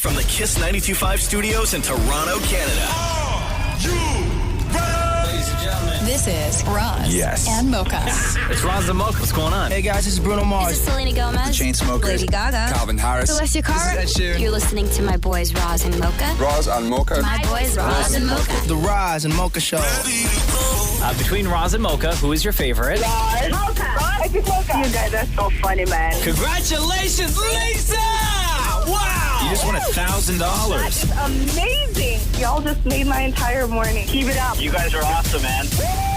From the Kiss 92.5 studios in Toronto, Canada. Are you ready? Ladies and gentlemen. This is Roz and Mocha. It's Roz and Mocha. What's going on? Hey guys, this is Bruno Mars. This is Selena Gomez. The Chainsmokers. Lady Gaga. Calvin Harris. Celestia Cara. This is Ed Sheeran. You're listening to my boys Roz and Mocha. Roz and Mocha. My boys Roz and Mocha. The Roz and Mocha Show. Between Roz and Mocha, who is your favorite? Mocha. Mocha. You guys are so funny, man. Congratulations, Lisa! Wow! You just won $1,000. That's amazing. Y'all just made my entire morning. Keep it up. You guys are awesome, man.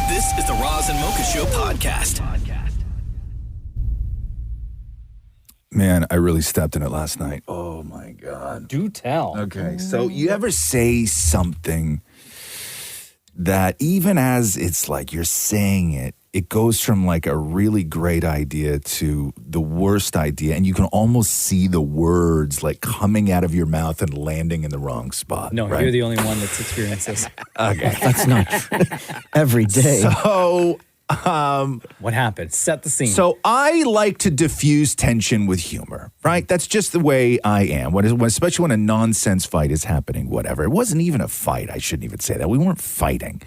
This is the Roz and Mocha Show podcast. Man, I really stepped in it last night. Oh, my God. Do tell. Okay, so you ever say something that even as it's like you're saying it, it goes from like a really great idea to the worst idea, and you can almost see the words like coming out of your mouth and landing in the wrong spot. No, right? you're the only one that's experienced this. Okay. That's not every day. So, What happened? Set the scene. So I like to diffuse tension with humor, right? That's just the way I am. Especially when a nonsense fight is happening, whatever. It wasn't even a fight. I shouldn't even say that. We weren't fighting.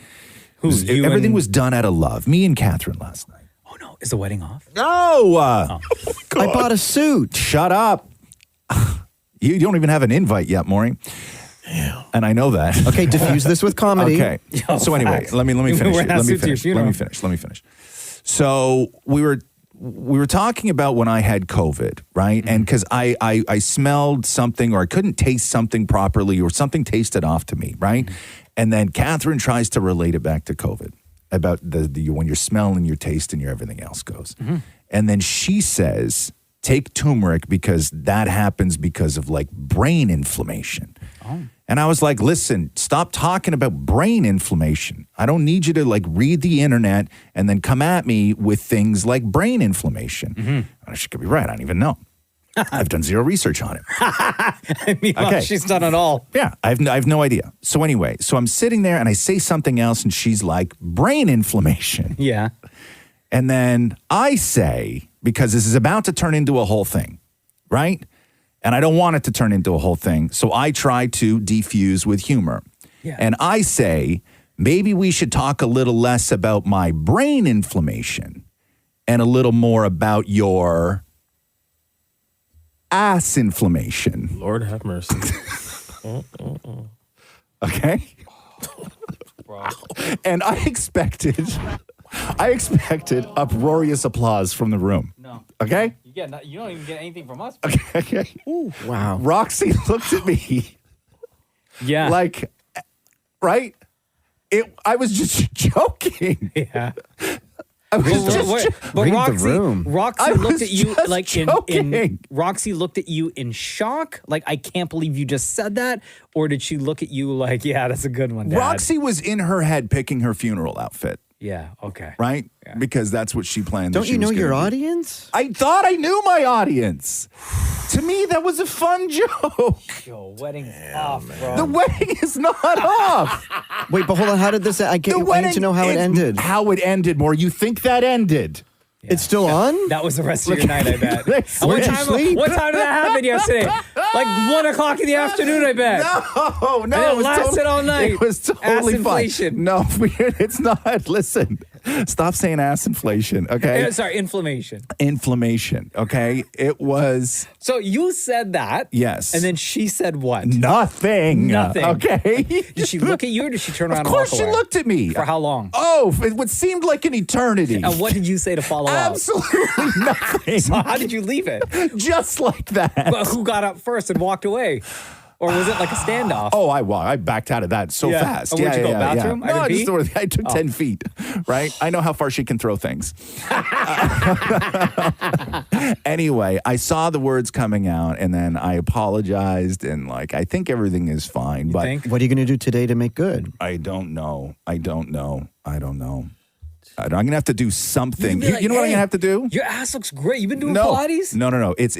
Everything was done out of love. Me and Catherine last night. Oh, no. Is the wedding off? No. I bought a suit. Shut up. You don't even have an invite yet, Maureen. And I know that. Okay, diffuse this with comedy. Okay. So anyway, let me finish. Let me finish. So we were talking about when I had COVID, right? And because I smelled something or I couldn't taste something properly or something tasted off to me, right? And then Catherine tries to relate it back to COVID about the when your smell and your taste and your everything else goes. And then she says, take turmeric because that happens because of like brain inflammation. Oh. And I was like, listen, stop talking about brain inflammation. I don't need you to like read the internet and then come at me with things like brain inflammation. She could be right. I don't even know. I've done zero research on it. I mean, okay. She's done it all. Yeah, I have no idea. So anyway, I'm sitting there and I say something else and she's like, brain inflammation. Yeah. And then I say, because this is about to turn into a whole thing, right? And I don't want it to turn into a whole thing. So I try to defuse with humor. Yeah. And I say, maybe we should talk a little less about my brain inflammation and a little more about your ass inflammation. Lord have mercy. Okay? And I expected uproarious applause from the room. No. Okay? You don't even get anything from us. Okay. Ooh, wow. Roxy looked at me. Yeah. Like, right? I was just joking. Yeah. I was Read the room. Roxy looked at you like joking. Roxy looked at you in shock. Like, I can't believe you just said that. Or did she look at you like, yeah, that's a good one, Dad? Roxy was in her head picking her funeral outfit. Yeah, okay. Right? Yeah. Because that's what she planned. Don't you know your audience? I thought I knew my audience. To me, that was a fun joke. Yo, wedding's off, bro. The wedding is not off. Wait, but hold on. How did this? I need to know how it ended. How it ended, more. You think that ended? Yeah. It's still on? That was the rest of your night, I bet. Where'd you sleep? What time did that happen yesterday? Like 1 o'clock in the afternoon, I bet. No. And it lasted all night. It was totally fine. No, it's not. Listen, stop saying ass inflation, okay? Sorry, inflammation. Inflammation, okay? It was... So you said that. Yes. And then she said what? Nothing. Okay? Did she look at you or did she turn around and walk away? Of course she looked at me. For how long? Oh, it seemed like an eternity. And what did you say to follow up? Absolutely nothing. So how did you leave it? Just like that. But who got up first and walked away? Or was it like a standoff? Oh, I backed out of that so fast. Oh, where'd you go? Bathroom? No, I took 10 feet, right? I know how far she can throw things. Anyway, I saw the words coming out, and then I apologized, and like I think everything is fine. What are you going to do today to make good? I don't know. I'm going to have to do something. You know what I'm going to have to do? Your ass looks great. You've been doing Pilates? No. It's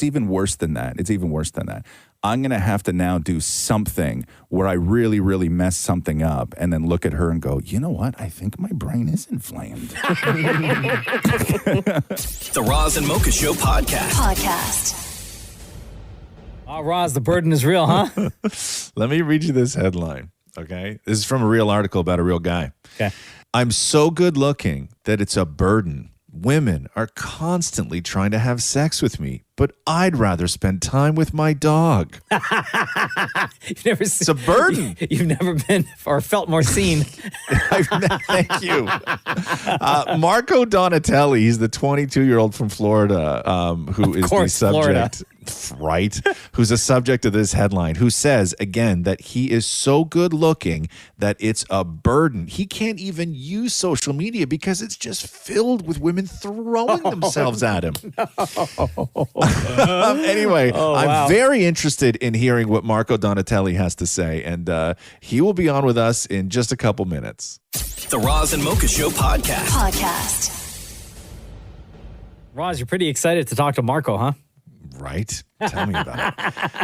even worse than that. It's even worse than that. I'm going to have to now do something where I really, really mess something up and then look at her and go, you know what? I think my brain is inflamed. The Roz and Mocha Show podcast. Oh, Roz, the burden is real, huh? Let me read you this headline, okay? This is from a real article about a real guy. Okay. I'm so good looking that it's a burden. Women are constantly trying to have sex with me, but I'd rather spend time with my dog. It's a burden. You've never been or felt more seen. Thank you. Marco Donatelli, he's the 22-year-old from Florida who is the subject. Right, who's a subject of this headline, who says, again, that he is so good looking that it's a burden. He can't even use social media because it's just filled with women throwing themselves at him. Anyway, I'm very interested in hearing what Marco Donatelli has to say, and he will be on with us in just a couple minutes. The Roz and Mocha Show podcast. Roz, you're pretty excited to talk to Marco, huh? Right? Tell me about it.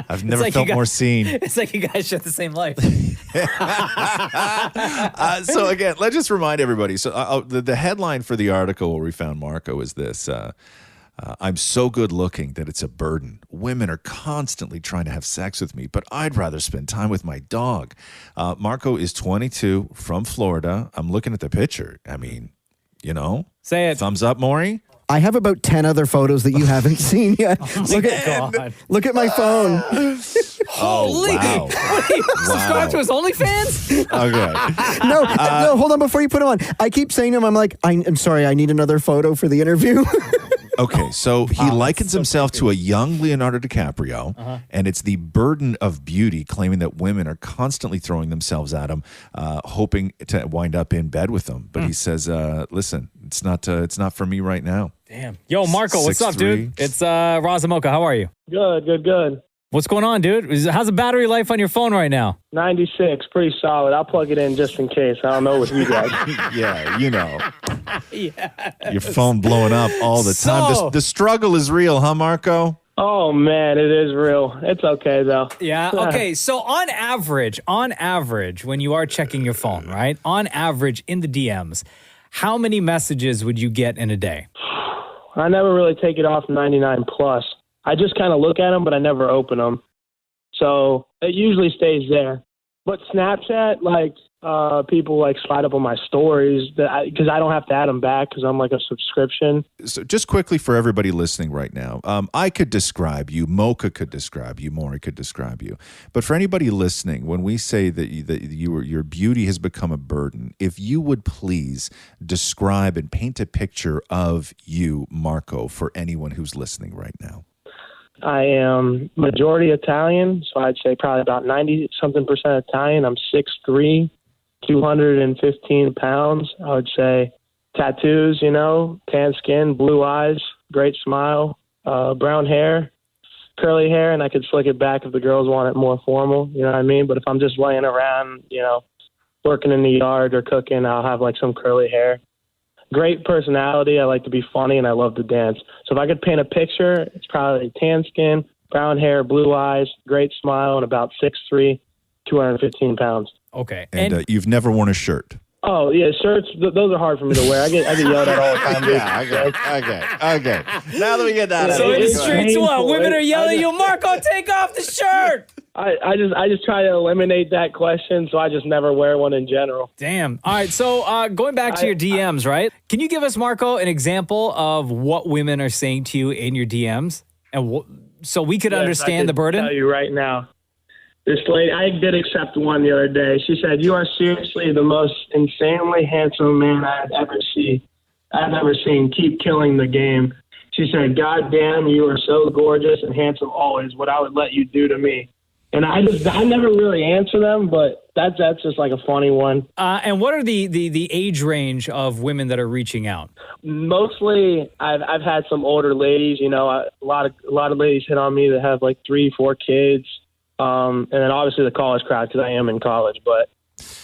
I've never felt more seen. It's like you guys share the same life. So again, let's just remind everybody. So the headline for the article where we found Marco is this. I'm so good looking that it's a burden. Women are constantly trying to have sex with me, but I'd rather spend time with my dog. Marco is 22 from Florida. I'm looking at the picture. I mean, Say it. Thumbs up, Maury. I have about 10 other photos that you haven't seen yet. Look at my phone. Holy! Wow. Subscribe to his OnlyFans? Okay. No, hold on before you put him on. I keep saying to him, I'm like, I'm sorry, I need another photo for the interview. Okay, so he likens himself to a young Leonardo DiCaprio, and it's the burden of beauty, claiming that women are constantly throwing themselves at him, hoping to wind up in bed with them. But he says, listen, it's not for me right now. Damn. Yo, Marco, what's up, dude? It's Roz and Mocha. How are you? Good. What's going on, dude? How's the battery life on your phone right now? 96, pretty solid. I'll plug it in just in case. I don't know with you guys. Yeah, Yeah. your phone blowing up all the time. The struggle is real, huh, Marco? Oh, man, it is real. It's okay, though. Yeah, okay. So on average, when you are checking your phone, right? On average, in the DMs, how many messages would you get in a day? I never really take it off 99 plus. I just kind of look at them, but I never open them. So it usually stays there. But Snapchat, people slide up on my stories because I don't have to add them back because I'm like a subscription. So just quickly for everybody listening right now, I could describe you, Mocha could describe you, Maury could describe you. But for anybody listening, when we say that your beauty has become a burden, if you would please describe and paint a picture of you, Marco, for anyone who's listening right now. I am majority Italian, so I'd say probably about 90-something% Italian. I'm 6'3", 215 pounds. I would say tattoos, tan skin, blue eyes, great smile, brown hair, curly hair, and I could slick it back if the girls want it more formal, you know what I mean? But if I'm just laying around, working in the yard or cooking, I'll have some curly hair. Great personality. I like to be funny, and I love to dance. So if I could paint a picture, it's probably tan skin, brown hair, blue eyes, great smile, and about 6'3", 215 pounds. Okay. And you've never worn a shirt. Oh, yeah, shirts, those are hard for me to wear. I get yelled at all the time. Okay. Now that we get that So in the streets, what? Women are yelling at you, Marco, take off the shirt! I just try to eliminate that question, so I just never wear one in general. Damn. All right, so going back to your DMs, right? Can you give us, Marco, an example of what women are saying to you in your DMs? And so we could understand the burden? I'll tell you right now. This lady, I did accept one the other day. She said, "You are seriously the most insanely handsome man I've ever seen. Keep killing the game." She said, "God damn, you are so gorgeous and handsome always. What I would let you do to me." And I never really answer them, but that's just like a funny one. And what are the age range of women that are reaching out? Mostly, I've had some older ladies. A lot of ladies hit on me that have 3, 4 kids. And then obviously the college crowd because I am in college, but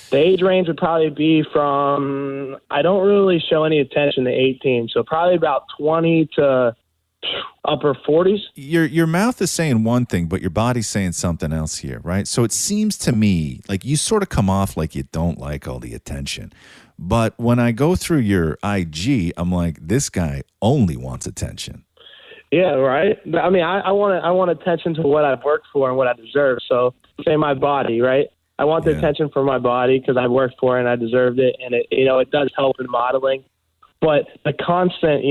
the age range would probably be from, I don't really show any attention to 18, so probably about 20 to upper 40s. Your mouth is saying one thing, but your body's saying something else here, right? So it seems to me like you sort of come off like you don't like all the attention. But when I go through your IG, I'm like, this guy only wants attention. Yeah, right. I mean, I want attention to what I've worked for and what I deserve. So, say my body, right? I want the attention for my body because I worked for it and I deserved it, and it does help in modeling. But the constant,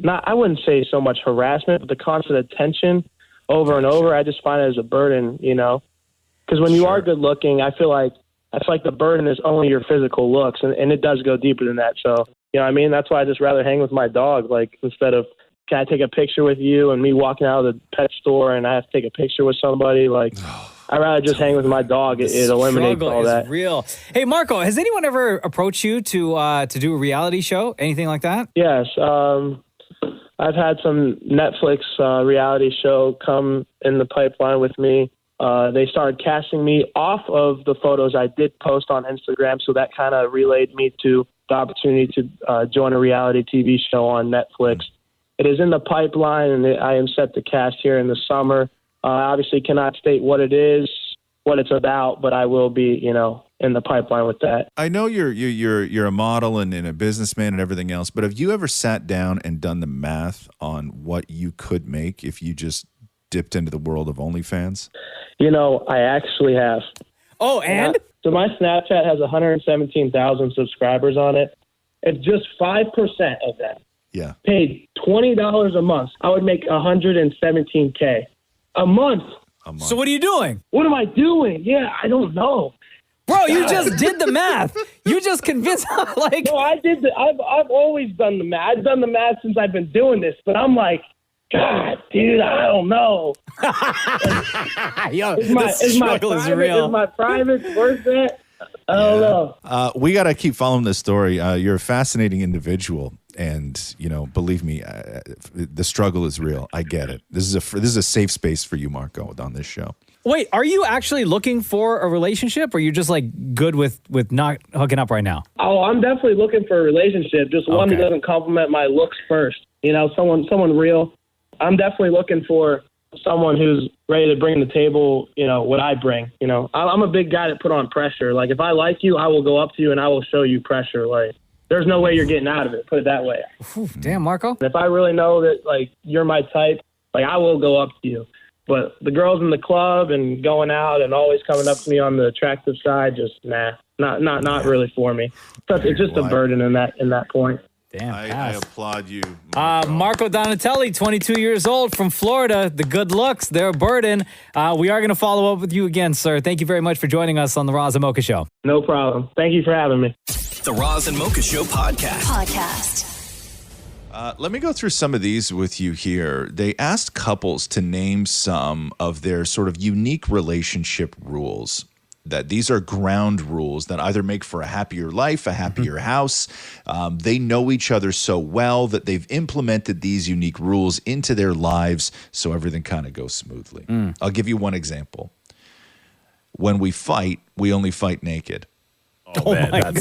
I wouldn't say so much harassment, but the constant attention over and over, I just find it as a burden, because when you are good looking, I feel like the burden is only your physical looks, and it does go deeper than that. So, you know what I mean? That's why I just rather hang with my dog, like instead of, can I take a picture with you, and me walking out of the pet store and I have to take a picture with somebody, like I'd rather just hang with my dog. It eliminates all that. Real. Hey, Marco, has anyone ever approached you to do a reality show? Anything like that? Yes. I've had some Netflix reality show come in the pipeline with me. They started casting me off of the photos I did post on Instagram, so that kind of relayed me to the opportunity to join a reality TV show on Netflix. It is in the pipeline, and I am set to cast here in the summer. I obviously cannot state what it is, what it's about, but I will be, in the pipeline with that. I know you're a model and a businessman and everything else, but have you ever sat down and done the math on what you could make if you just dipped into the world of OnlyFans? I actually have. Oh, and? So my Snapchat has 117,000 subscribers on it. If just 5% of them paid $20 a month, I would make $117K a month. So what are you doing? What am I doing? Yeah, I don't know. Bro, you just did the math. You just convinced, No, I did. I've always done the math. I've done the math since I've been doing this, but I'm like, God, dude, I don't know. Yo, is my private worth it? I don't know. We got to keep following this story. You're a fascinating individual, and believe me, the struggle is real. I get it. This is a safe space for you, Marco, on this show. Wait, are you actually looking for a relationship, or are you just good with not hooking up right now? Oh, I'm definitely looking for a relationship. Just one who doesn't compliment my looks first. Someone real. I'm definitely looking for someone who's ready to bring to the table, what I bring. I'm a big guy that put on pressure. Like, if I like you, I will go up to you and I will show you pressure. Like, there's no way you're getting out of it. Put it that way. Damn, Marco. If I really know that, you're my type, I will go up to you. But the girls in the club and going out and always coming up to me on the attractive side, just not really for me. It's just a burden in that point. Damn, I applaud you. Marco Donatelli, 22 years old from Florida. The good looks, they're a burden. We are going to follow up with you again, sir. Thank you very much for joining us on the Roz and Mocha Show. No problem. Thank you for having me. The Roz and Mocha Show Podcast. Let me go through some of these with you here. They asked couples to name some of their sort of unique relationship rules. That these are ground rules that either make for a happier life, a happier house. They know each other so well that they've implemented these unique rules into their lives so everything kind of goes smoothly. I'll give you one example. When we fight, we only fight naked. Oh man,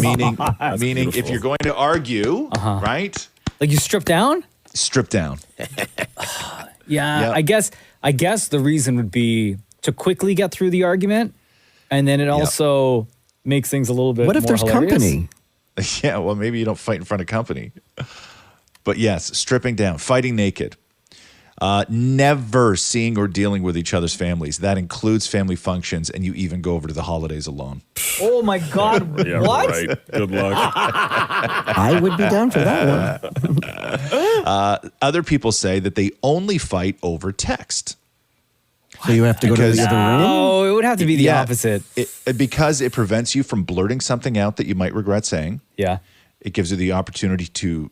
meaning if you're going to argue, right? Like you strip down? Strip down. Yeah, yep. I guess the reason would be to quickly get through the argument. And then it also makes things a little bit more hilarious. What if there's company? Yeah, well, maybe you don't fight in front of company. But yes, stripping down, fighting naked. Never seeing or dealing with each other's families. That includes family functions, and you even go over to the holidays alone. Oh, my God. Yeah, what? Right. Good luck. I would be down for that one. Other people say that they only fight over text. So you have to go to the other room? Oh, it would have to be the opposite. Because it prevents you from blurting something out that you might regret saying. Yeah. It gives you the opportunity to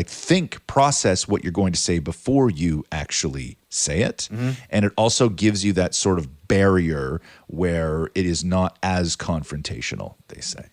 think, process what you're going to say before you actually say it. Mm-hmm. And it also gives you that sort of barrier where it is not as confrontational, they say.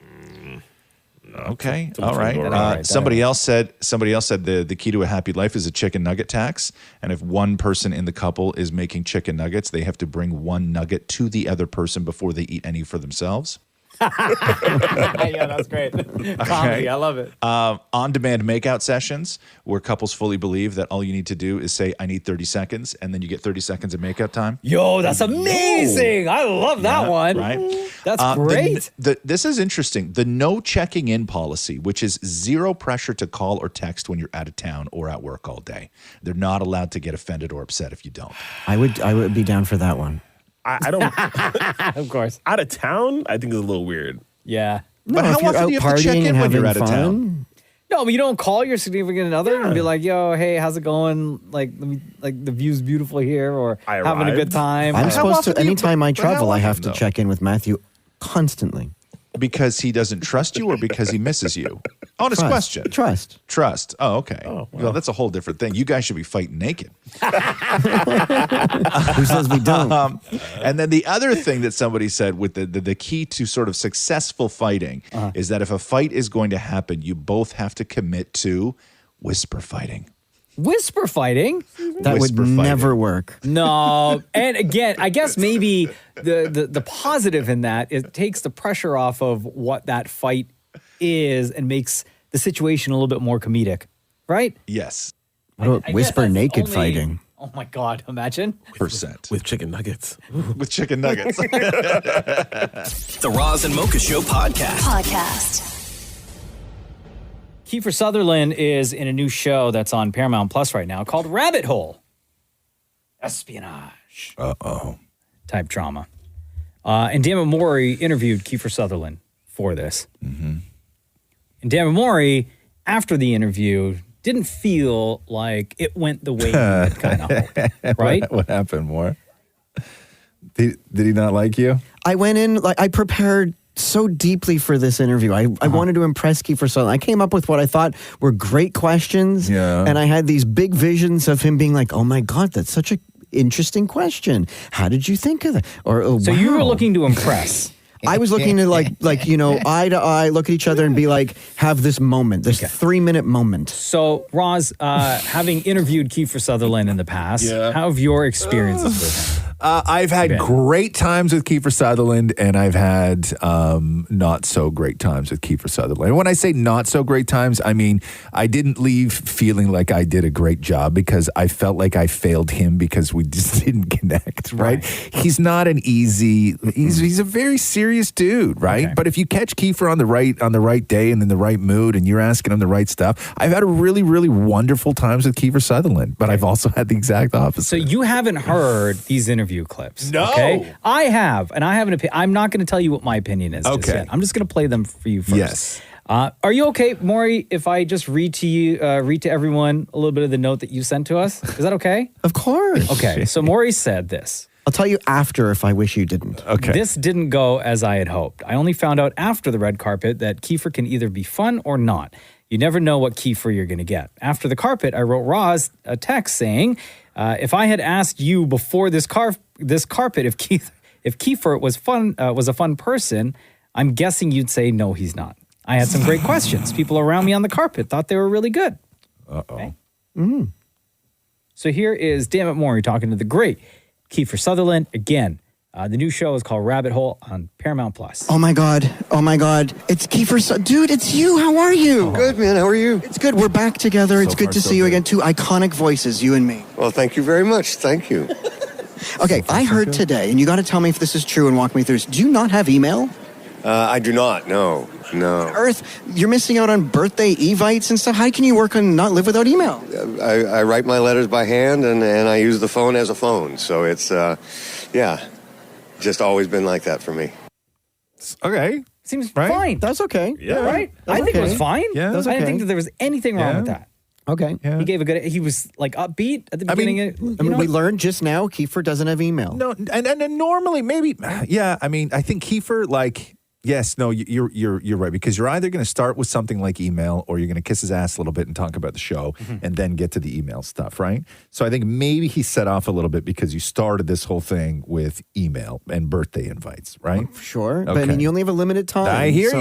Okay. All right. Somebody else said the key to a happy life is a chicken nugget tax. And if one person in the couple is making chicken nuggets, they have to bring one nugget to the other person before they eat any for themselves. Yeah, that's great. Comedy, I love it. On-demand makeout sessions where couples fully believe that all you need to do is say, I need 30 seconds, and then you get 30 seconds of makeout time. Yo, that's amazing. I love that one. Right? That's great. This is interesting. The no checking in policy, which is zero pressure to call or text when you're out of town or at work all day. They're not allowed to get offended or upset if you don't. I would be down for that one. I don't. Of course. Out of town, I think is a little weird. Yeah. But how often do you have to check in when you're out of town? No, but you don't call your significant other and be like, "Yo, hey, how's it going? Like, the view's beautiful here," or having a good time. I'm supposed to. Anytime I travel, I have to check in with Matthew constantly. Because he doesn't trust you or because he misses you? Honest question. Trust. Oh, okay. Oh, wow. Well, that's a whole different thing. You guys should be fighting naked. Who says we don't? And then the other thing that somebody said with the key to sort of successful fighting is that if a fight is going to happen, you both have to commit to whisper fighting. Whisper fighting? That would never work. No. And again, I guess maybe the positive in that, it takes the pressure off of what that fight is and makes the situation a little bit more comedic, right? Yes. What about whisper naked fighting? Oh my God, imagine. % With chicken nuggets. With chicken nuggets. The Roz and Mocha Show podcast. Kiefer Sutherland is in a new show that's on Paramount Plus right now called Rabbit Hole. Espionage. Type drama. And Dammit Maury interviewed Kiefer Sutherland for this. Mm-hmm. And Dammit Maury, after the interview, didn't feel like it went the way he had kind of hoped. Right? What happened, Moore? Did he not like you? I went in, I prepared so deeply for this interview. I wanted to impress Kiefer Sutherland. I came up with what I thought were great questions. Yeah. And I had these big visions of him being like, oh my God, that's such an interesting question. How did you think of that? So you were looking to impress. I was looking to like eye to eye, look at each other and be like, have this moment, this 3-minute moment. So, Roz, having interviewed Kiefer Sutherland in the past, how have your experiences with him? I've had great times with Kiefer Sutherland, and I've had not so great times with Kiefer Sutherland. And when I say not so great times, I mean I didn't leave feeling like I did a great job because I felt like I failed him because we just didn't connect. Right? He's not an easy. He's a very serious dude, right? Okay. But if you catch Kiefer on the right day and in the right mood, and you're asking him the right stuff, I've had a really, really wonderful times with Kiefer Sutherland. But I've also had the exact opposite. So you haven't heard these interviews clips. No. Okay? I have, and I have an opinion. I'm not going to tell you what my opinion is. Okay. Just yet. I'm just going to play them for you first. Yes. Are you okay, Maury, if I just read to everyone a little bit of the note that you sent to us? Is that okay? Of course. Okay. So Maury said this. I'll tell you after if I wish you didn't. Okay. This didn't go as I had hoped. I only found out after the red carpet that Kiefer can either be fun or not. You never know what Kiefer you're going to get. After the carpet, I wrote Roz a text saying, if I had asked you before this carpet if Kiefer was a fun person, I'm guessing you'd say no, he's not. I had some great questions. People around me on the carpet thought they were really good. Okay? Mm-hmm. So here is Dammit Maury talking to the great Kiefer Sutherland again. The new show is called Rabbit Hole on Paramount Plus. Oh my God. It's Kiefer. Dude, it's you. How are you? Good, man. How are you? It's good. We're back together. It's good to see you again. Two iconic voices, you and me. Well, thank you very much. Thank you. Okay, I heard today, and you got to tell me if this is true and walk me through this. Do you not have email? I do not. No. Earth, you're missing out on birthday evites and stuff. How can you work and not live without email? I write my letters by hand, and I use the phone as a phone. So it's, just always been like that for me. Okay. Seems fine. That's okay. Yeah. Right? I think it was fine. Yeah. I didn't think that there was anything wrong with that. Okay. Yeah. He was like upbeat at the beginning. We learned just now Kiefer doesn't have email. No, and normally maybe, yeah. I mean, I think Kiefer, like, yes, no, you're right, because you're either going to start with something like email, or you're going to kiss his ass a little bit and talk about the show, and then get to the email stuff, right? So I think maybe he set off a little bit because you started this whole thing with email and birthday invites, right? Sure, but I mean, you only have a limited time. I hear you.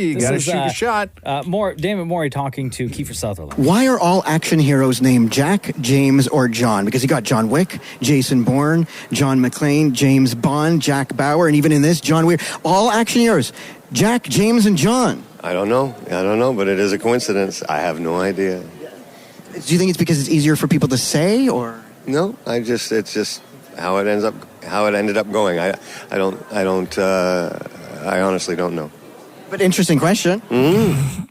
You got to shoot your shot. Dammit Maury talking to Kiefer Sutherland. Why are all action heroes named Jack, James, or John? Because you got John Wick, Jason Bourne, John McClane, James Bond, Jack Bauer, and even in this, John Weir. All action heroes, Jack, James, and John. I don't know, but it is a coincidence. I have no idea. Do you think it's because it's easier for people to say, or? No, it's just ended up going. I honestly don't know. But interesting question.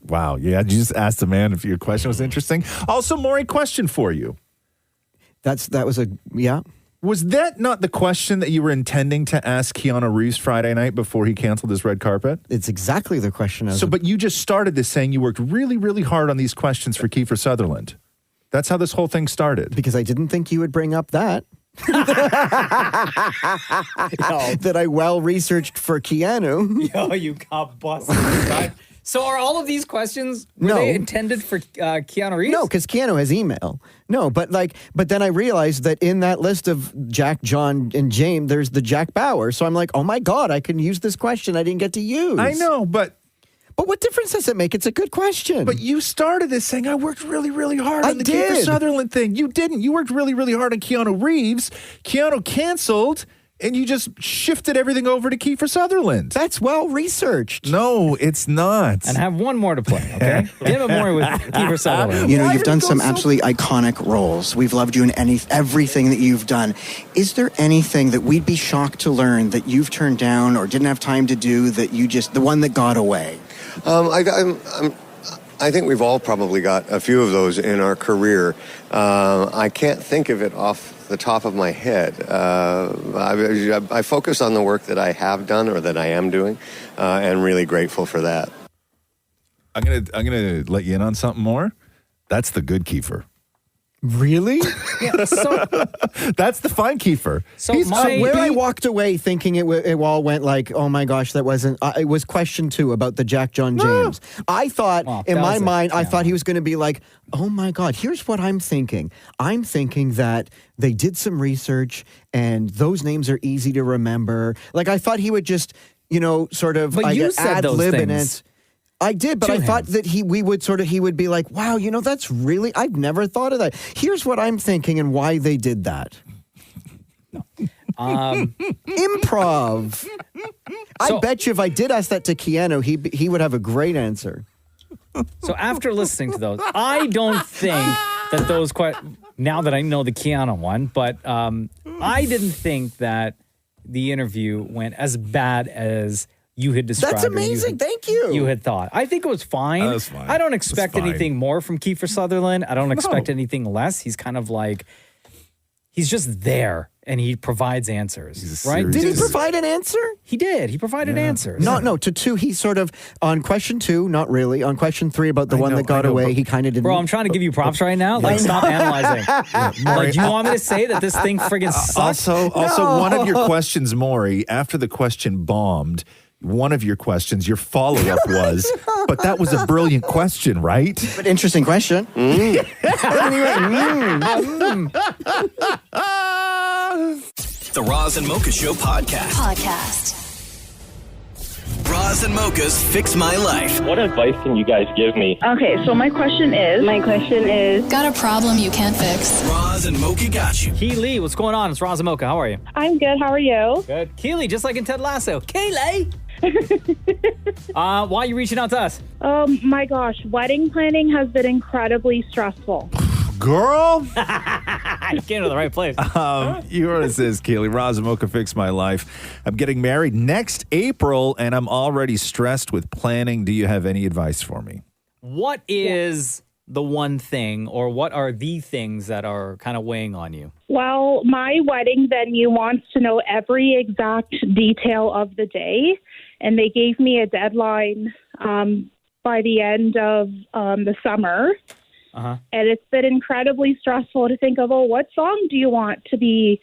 Wow. Yeah, you just asked a man if your question was interesting. Also, Maury, question for you. Was that not the question that you were intending to ask Keanu Reeves Friday night before he canceled his red carpet? It's exactly the question. But you just started this saying you worked really, really hard on these questions for Kiefer Sutherland. That's how this whole thing started. Because I didn't think you would bring up that. That I well-researched for Keanu. Yo, you got busted. So are all of these questions, were they intended for Keanu Reeves? No, because Keanu has email. No, but then I realized that in that list of Jack, John, and James, there's the Jack Bauer. So I'm like, oh my God, I can use this question I didn't get to use. I know, but what difference does it make? It's a good question. But you started this saying, I worked really, really hard on the Kiefer Sutherland thing. You didn't. You worked really, really hard on Keanu Reeves. Keanu canceled, and you just shifted everything over to Kiefer Sutherland. That's well-researched. No, it's not. And I have one more to play, okay? Give it more with Kiefer Sutherland. You know, you've done some absolutely iconic roles. We've loved you in everything that you've done. Is there anything that we'd be shocked to learn that you've turned down or didn't have time to do that the one that got away? I think we've all probably got a few of those in our career. I can't think of it off the top of my head. I focus on the work that I have done or that I am doing, and really grateful for that. I'm gonna let you in on something more. That's the good Kiefer. Really? Yeah, so that's the fine Kiefer. So I walked away thinking it all went like, oh my gosh, that wasn't. It was question 2 about the Jack John James. I thought in my mind, I thought he was going to be like, oh my God, here's what I'm thinking. I'm thinking that they did some research and those names are easy to remember. Like I thought he would just, sort of said those lib things. in it. I did, but I thought that he would be like, wow, that's really, I've never thought of that. Here's what I'm thinking and why they did that. Improv. I bet you if I did ask that to Keanu, he would have a great answer. So after listening to those, I don't think that those now that I know the Keanu one, but I didn't think that the interview went as bad as you had described. That's amazing. Thank you. You had thought. I think it was fine. That was fine. I don't expect anything more from Kiefer Sutherland. I don't expect anything less. He's kind of like, he's just there and he provides answers, right? Did he provide an answer? He did. He provided answers. No, to 2, he sort of, on question 2, not really. On question 3 about the one that got away, he kind of didn't. Bro, I'm trying to give you props right now. Like, stop analyzing. Like, you want me to say that this thing friggin' sucks? Also, one of your questions, Maury, after the question bombed, one of your questions, your follow-up was, but that was a brilliant question, right? But interesting question. The Roz and Mocha Show podcast. Roz and Mocha's Fix My Life. What advice can you guys give me? Okay, so my question is... Got a problem you can't fix? Roz and Mocha got you. Keely, what's going on? It's Roz and Mocha. How are you? I'm good. How are you? Good. Keely, just like in Ted Lasso. Keely! Why are you reaching out to us? My gosh, wedding planning has been incredibly stressful. Girl! You came to the right place. You heard it says, Keely, Roz and Mocha Fix My Life. I'm getting married next April, and I'm already stressed with planning. Do you have any advice for me? What is the one thing, or what are the things that are kind of weighing on you? Well, my wedding venue wants to know every exact detail of the day, and they gave me a deadline by the end of the summer. And it's been incredibly stressful to think of, what song do you want to be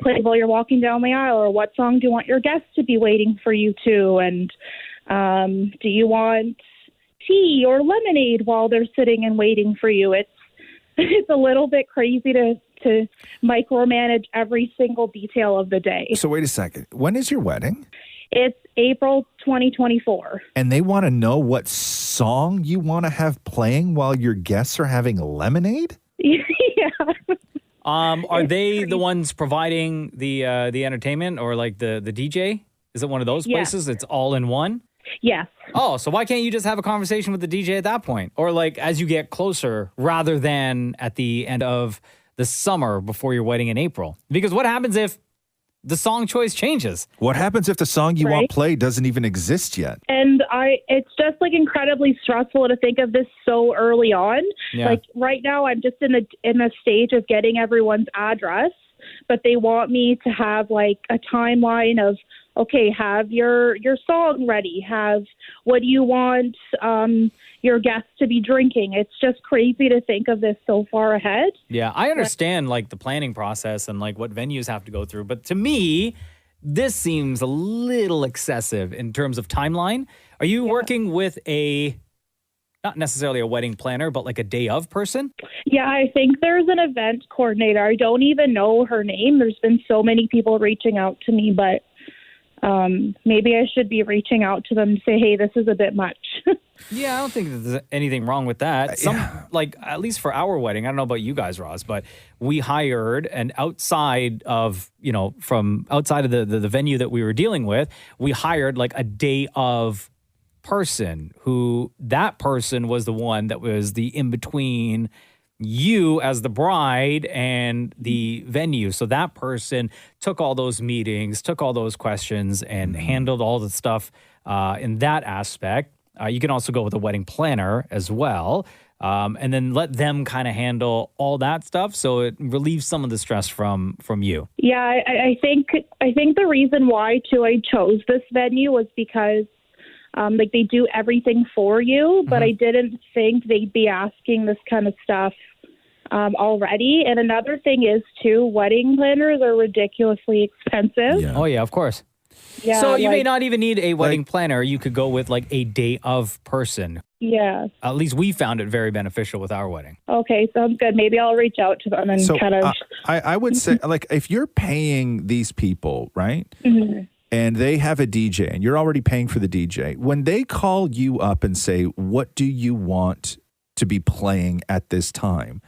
played while you're walking down the aisle? Or what song do you want your guests to be waiting for you to? And do you want tea or lemonade while they're sitting and waiting for you? It's a little bit crazy to micromanage every single detail of the day. So wait a second. When is your wedding? It's April 2024. And they want to know what song you want to have playing while your guests are having lemonade? Yeah. Are they the ones providing the entertainment or like the DJ? Is it one of those places? It's all in one? Yes. Oh, so why can't you just have a conversation with the DJ at that point? Or like as you get closer rather than at the end of this summer before your wedding in April. Because what happens if the song choice changes? What happens if the song you want played doesn't even exist yet? And it's just like incredibly stressful to think of this so early on. Yeah. Like right now, I'm just in the stage of getting everyone's address, but they want me to have like a timeline of, okay, have your song ready. Have what do you want your guests to be drinking? It's just crazy to think of this so far ahead. Yeah, I understand like the planning process and like what venues have to go through, but to me, this seems a little excessive in terms of timeline. Are you working with not necessarily a wedding planner, but like a day of person? Yeah, I think there's an event coordinator. I don't even know her name. There's been so many people reaching out to me, but maybe I should be reaching out to them and say, hey, this is a bit much. Yeah, I don't think there's anything wrong with that. Like, at least for our wedding, I don't know about you guys, Roz, but we hired an outside of, from outside of the venue that we were dealing with, we hired like a day of person who that person was the one that was the in-between you as the bride and the venue. So that person took all those meetings, took all those questions and handled all the stuff in that aspect. You can also go with a wedding planner as well, and then let them kind of handle all that stuff. So it relieves some of the stress from you. Yeah, I think the reason why too I chose this venue was because like they do everything for you, but I didn't think they'd be asking this kind of stuff already. And another thing is too, wedding planners are ridiculously expensive. Yeah. Oh yeah, of course. Yeah, so you may not even need a wedding planner. You could go with like a day of person. Yeah. At least we found it very beneficial with our wedding. Okay, sounds good. Maybe I'll reach out to them and kind of. I would say, like, if you're paying these people, right? Mhm. And they have a DJ and you're already paying for the DJ. When they call you up and say, what do you want to be playing at this time?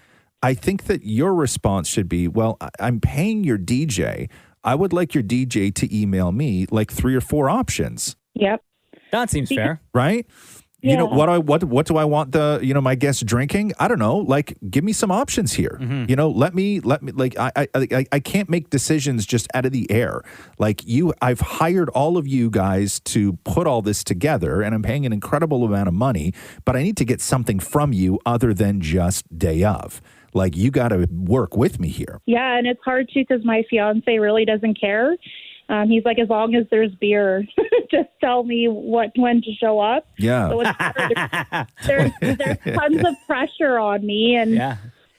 I think that your response should be, well, I'm paying your DJ. I would like your DJ to email me like 3 or 4 options. Yep. That seems fair. Right? Yeah. You know, what do I want my guests drinking? I don't know. Like, give me some options here. You know, let me like I can't make decisions just out of the air. Like I've hired all of you guys to put all this together and I'm paying an incredible amount of money, but I need to get something from you other than just day of. Like, you got to work with me here. Yeah, and it's hard too because my fiance really doesn't care. He's like, as long as there's beer, just tell me when to show up. Yeah. So it's hard. There's tons of pressure on me. And yeah.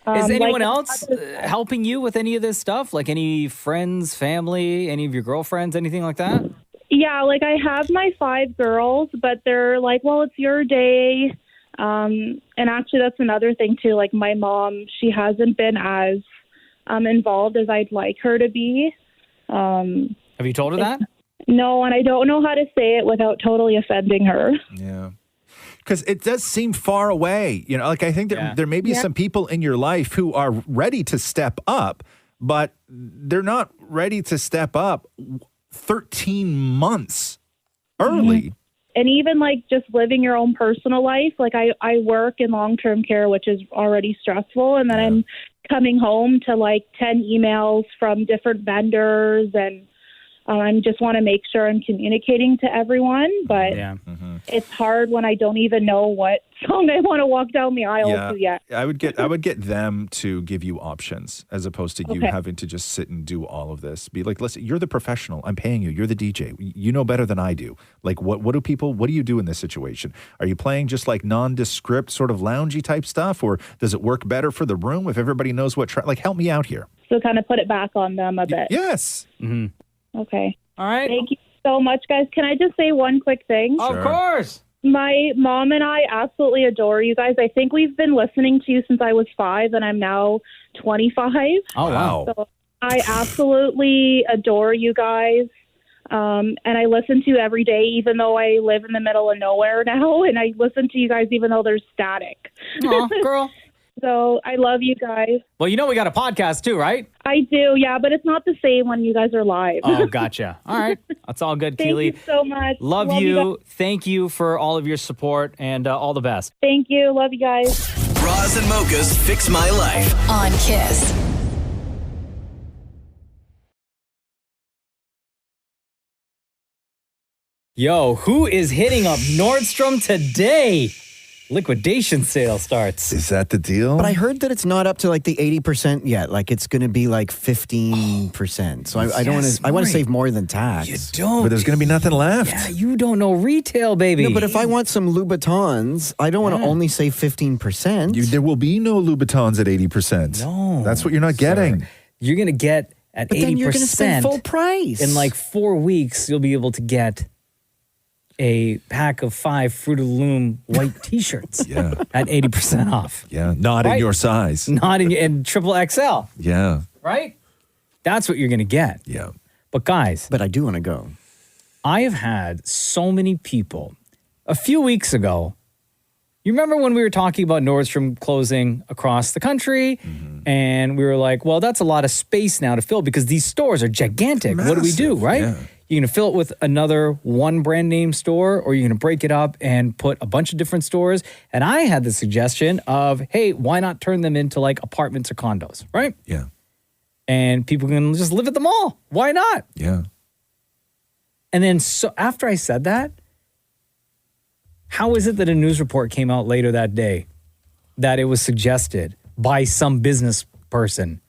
Is anyone else helping you with any of this stuff? Like any friends, family, any of your girlfriends, anything like that? Yeah, like I have my 5 girls, but they're like, well, it's your day. And actually, that's another thing too. Like my mom, she hasn't been as involved as I'd like her to be. Have you told her that? No, and I don't know how to say it without totally offending her. Yeah. Because it does seem far away. You know, like I think there may be some people in your life who are ready to step up, but they're not ready to step up 13 months early. Mm-hmm. And even like just living your own personal life. Like I work in long-term care, which is already stressful. And then I'm coming home to like 10 emails from different vendors and I just want to make sure I'm communicating to everyone, but it's hard when I don't even know what song I want to walk down the aisle to yet. I would get them to give you options as opposed to you having to just sit and do all of this. Be like, listen, you're the professional. I'm paying you. You're the DJ. You know better than I do. Like, what do you do in this situation? Are you playing just like nondescript sort of loungy type stuff, or does it work better for the room if everybody knows what? Like, help me out here. So kind of put it back on them a bit. Yes. Mm-hmm. Okay. All right. Thank you so much, guys. Can I just say one quick thing? Of course. My mom and I absolutely adore you guys. I think we've been listening to you since I was 5 and I'm now 25. Oh, wow. So I absolutely adore you guys. And I listen to you every day, even though I live in the middle of nowhere now. And I listen to you guys even though there's static. Aw, girl. So I love you guys. Well, you know we got a podcast too, right? I do, yeah, but it's not the same when you guys are live. Oh, gotcha. All right. That's all good, Thank Keely. you so much. Love you. Thank you for all of your support and all the best. Thank you. Love you guys. Roz and Mocha's Fix My Life on Kiss. Yo, who is hitting up Nordstrom today? Liquidation sale starts. Is that the deal? But I heard that it's not up to like the 80% yet. Like it's going to be like 15%. So I don't want to. I want to save more than tax. You don't. But there's going to be nothing left. Yeah, you don't know retail, baby. No, but if I want some Louboutins, I don't want to only save 15%. There will be no Louboutins at 80%. No. That's what you're not getting. You're going to get at 80%. Then you're going to spend full price. In like 4 weeks, you'll be able to get a pack of 5 Fruit of the Loom white T-shirts at 80% off. Yeah, not in your size. Not in triple XL. Yeah. Right? That's what you're going to get. Yeah. But guys. But I do want to go. I have had so many people. A few weeks ago, you remember when we were talking about Nordstrom closing across the country? And we were like, well, that's a lot of space now to fill because these stores are gigantic. Massive. What do we do, right? Yeah. You're going to fill it with another one brand name store, or you're going to break it up and put a bunch of different stores. And I had the suggestion of, hey, why not turn them into like apartments or condos, right? Yeah. And people can just live at the mall. Why not? Yeah. And then so after I said that, how is it that a news report came out later that day that it was suggested by some business person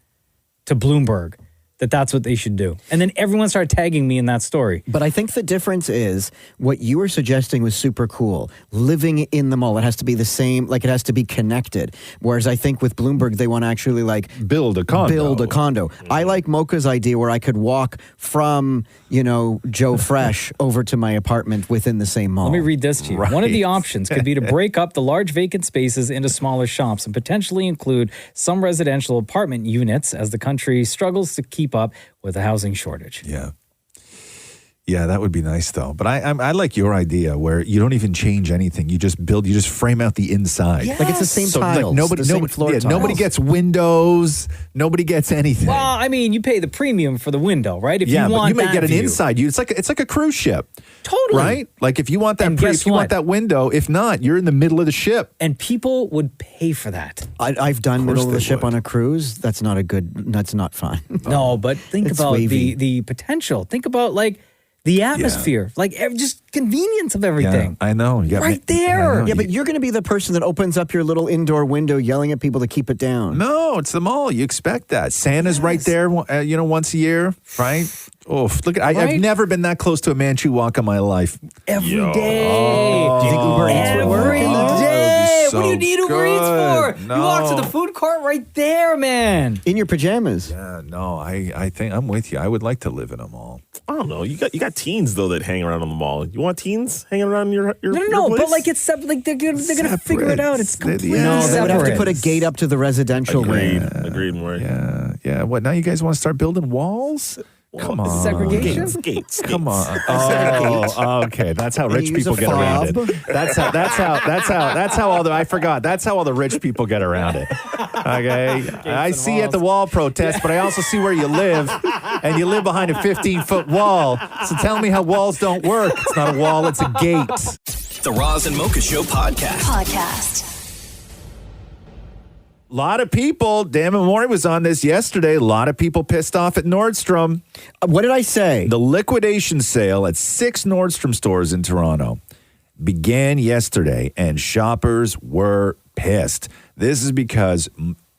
to Bloomberg that that's what they should do? And then everyone started tagging me in that story. But I think the difference is what you were suggesting was super cool. Living in the mall, it has to be the same, like it has to be connected. Whereas I think with Bloomberg, they want to actually like build a condo. I like Mocha's idea where I could walk from, Joe Fresh over to my apartment within the same mall. Let me read this to you. Right. One of the options could be to break up the large vacant spaces into smaller shops and potentially include some residential apartment units as the country struggles to keep up with a housing shortage. Yeah. Yeah, that would be nice though. But I like your idea where you don't even change anything. You just frame out the inside. Yes. Like it's the same tiles. Like nobody gets windows. Nobody gets anything. Well, I mean, you pay the premium for the window, right? If you want but you may that get an view. inside. It's like a cruise ship. Totally. Right? Like if you want that want that window, if not, you're in the middle of the ship. And people would pay for that. I've done middle of the ship on a cruise. That's not fun. No, but think about the potential. Think about like the atmosphere, like just convenience of everything. Yeah, I know. Right there. Yeah, but you're going to be the person that opens up your little indoor window yelling at people to keep it down. No, it's the mall. You expect that. Santa's right there, once a year, right? Oh, look! I've never been that close to a Manchu walk in my life. Every day. Do you think Uber Eats would work? Every day. What do you need Uber Eats for? No. You walk to the food court right there, man. In your pajamas. Yeah, no, I think I'm with you. I would like to live in a mall. I don't know. You got teens though that hang around on the mall. You want teens hanging around in your No, place? but like it's like they're gonna figure it out. It's completely No, they would have to separate. put a gate up to the residential wing. Agreed, more. Yeah. What? Now you guys want to start building walls? Come on. Segregation? Gates. Come on. Oh, okay. That's how rich people get around it. That's how all the I forgot. That's how all the rich people get around it. Okay. I see you at the wall protest, but I also see where you live, and you live behind a 15-foot wall. So tell me how walls don't work. It's not a wall, it's a gate. The Roz and Mocha Show Podcast. A lot of people, Dan Memori was on this yesterday, a lot of people pissed off at Nordstrom. What did I say? The liquidation sale at 6 Nordstrom stores in Toronto began yesterday, and shoppers were pissed. This is because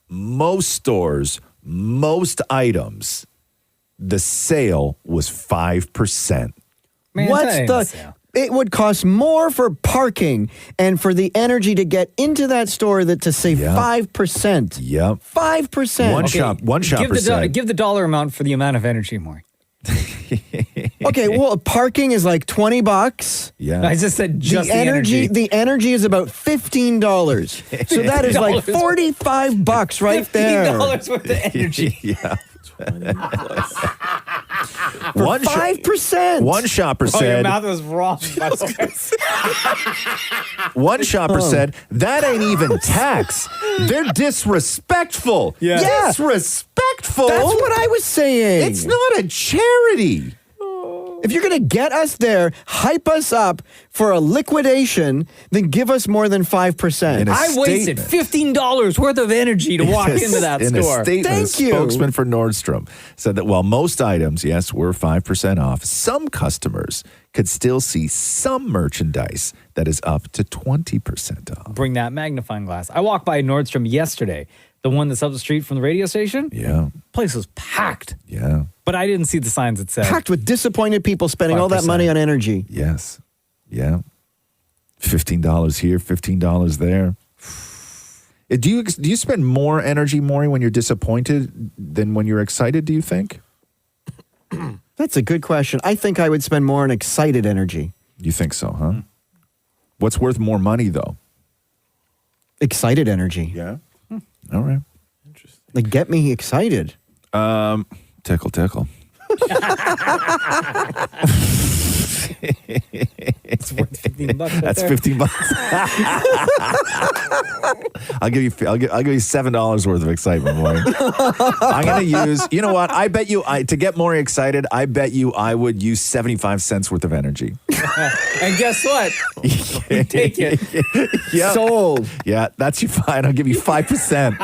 most stores, most items, the sale was 5%. Man, What's the... It would cost more for parking and for the energy to get into that store to save 5%. Yep. 5%. One shopper said. Give the dollar amount for the amount of energy more. Okay, well, parking is like $20. Yeah. I just said just the energy. The energy is about $15. So that is like $45 right there. $15 worth of energy. Yeah. For 5%. One shopper Your said. mouth was wrong. One shopper said, that ain't even tax. They're disrespectful. Yeah. Disrespectful? That's what I was saying. It's not a charity. If you're going to get us there, hype us up for a liquidation, then give us more than 5%. I wasted $15 worth of energy to walk into that in store. A statement, Thank you. Spokesman for Nordstrom said that while most items, yes, were 5% off, some customers could still see some merchandise that is up to 20% off. Bring that magnifying glass. I walked by Nordstrom yesterday, the one that's up the street from the radio station. Yeah. Place was packed. Yeah. But I didn't see the signs that said. Packed with disappointed people spending all that 5%. money on energy. Yes. Yeah. $15 here, $15 there. Do you spend more energy, Maury, when you're disappointed than when you're excited, do you think? That's a good question. I think I would spend more on excited energy. You think so, huh? What's worth more money, though? Excited energy. Yeah. All right. Like, get me excited. Tickle. It's worth $15. That's $15. I'll give you $7 worth of excitement, Maury. I'm gonna use. You know what? I bet you to get Maury excited. I bet you I would use 75 cents worth of energy. And guess what? We take it. Yeah. Sold. Yeah, that's your fine. I'll give you 5%.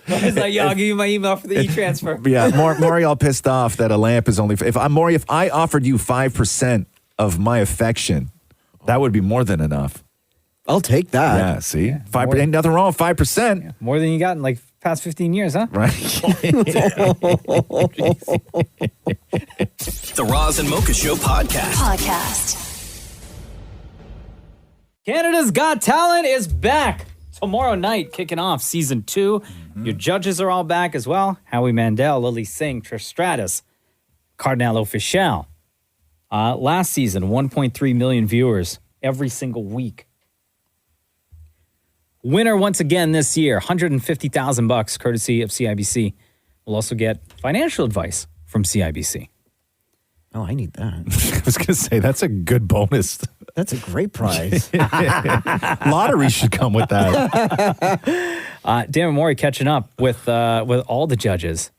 It's like, yeah, I'll give you my email for the e-transfer. Yeah, Maury all pissed off that a lamp is only. If I offered you 5% of my affection, that would be more than enough. I'll take that. Yeah, see? 5%, ain't nothing wrong with 5%. Yeah, more than you got in like past 15 years, huh? Right. The Roz and Mocha Show podcast. Canada's Got Talent is back tomorrow night, kicking off season 2. Your judges are all back as well. Howie Mandel, Lily Singh, Trish Stratus, Cardinal Official. Last season, 1.3 million viewers every single week. Winner once again this year, $150,000 courtesy of CIBC. We'll also get financial advice from CIBC. Oh, I need that. I was going to say, that's a good bonus. That's a great prize. Lottery should come with that. Dan and Maury catching up with all the judges.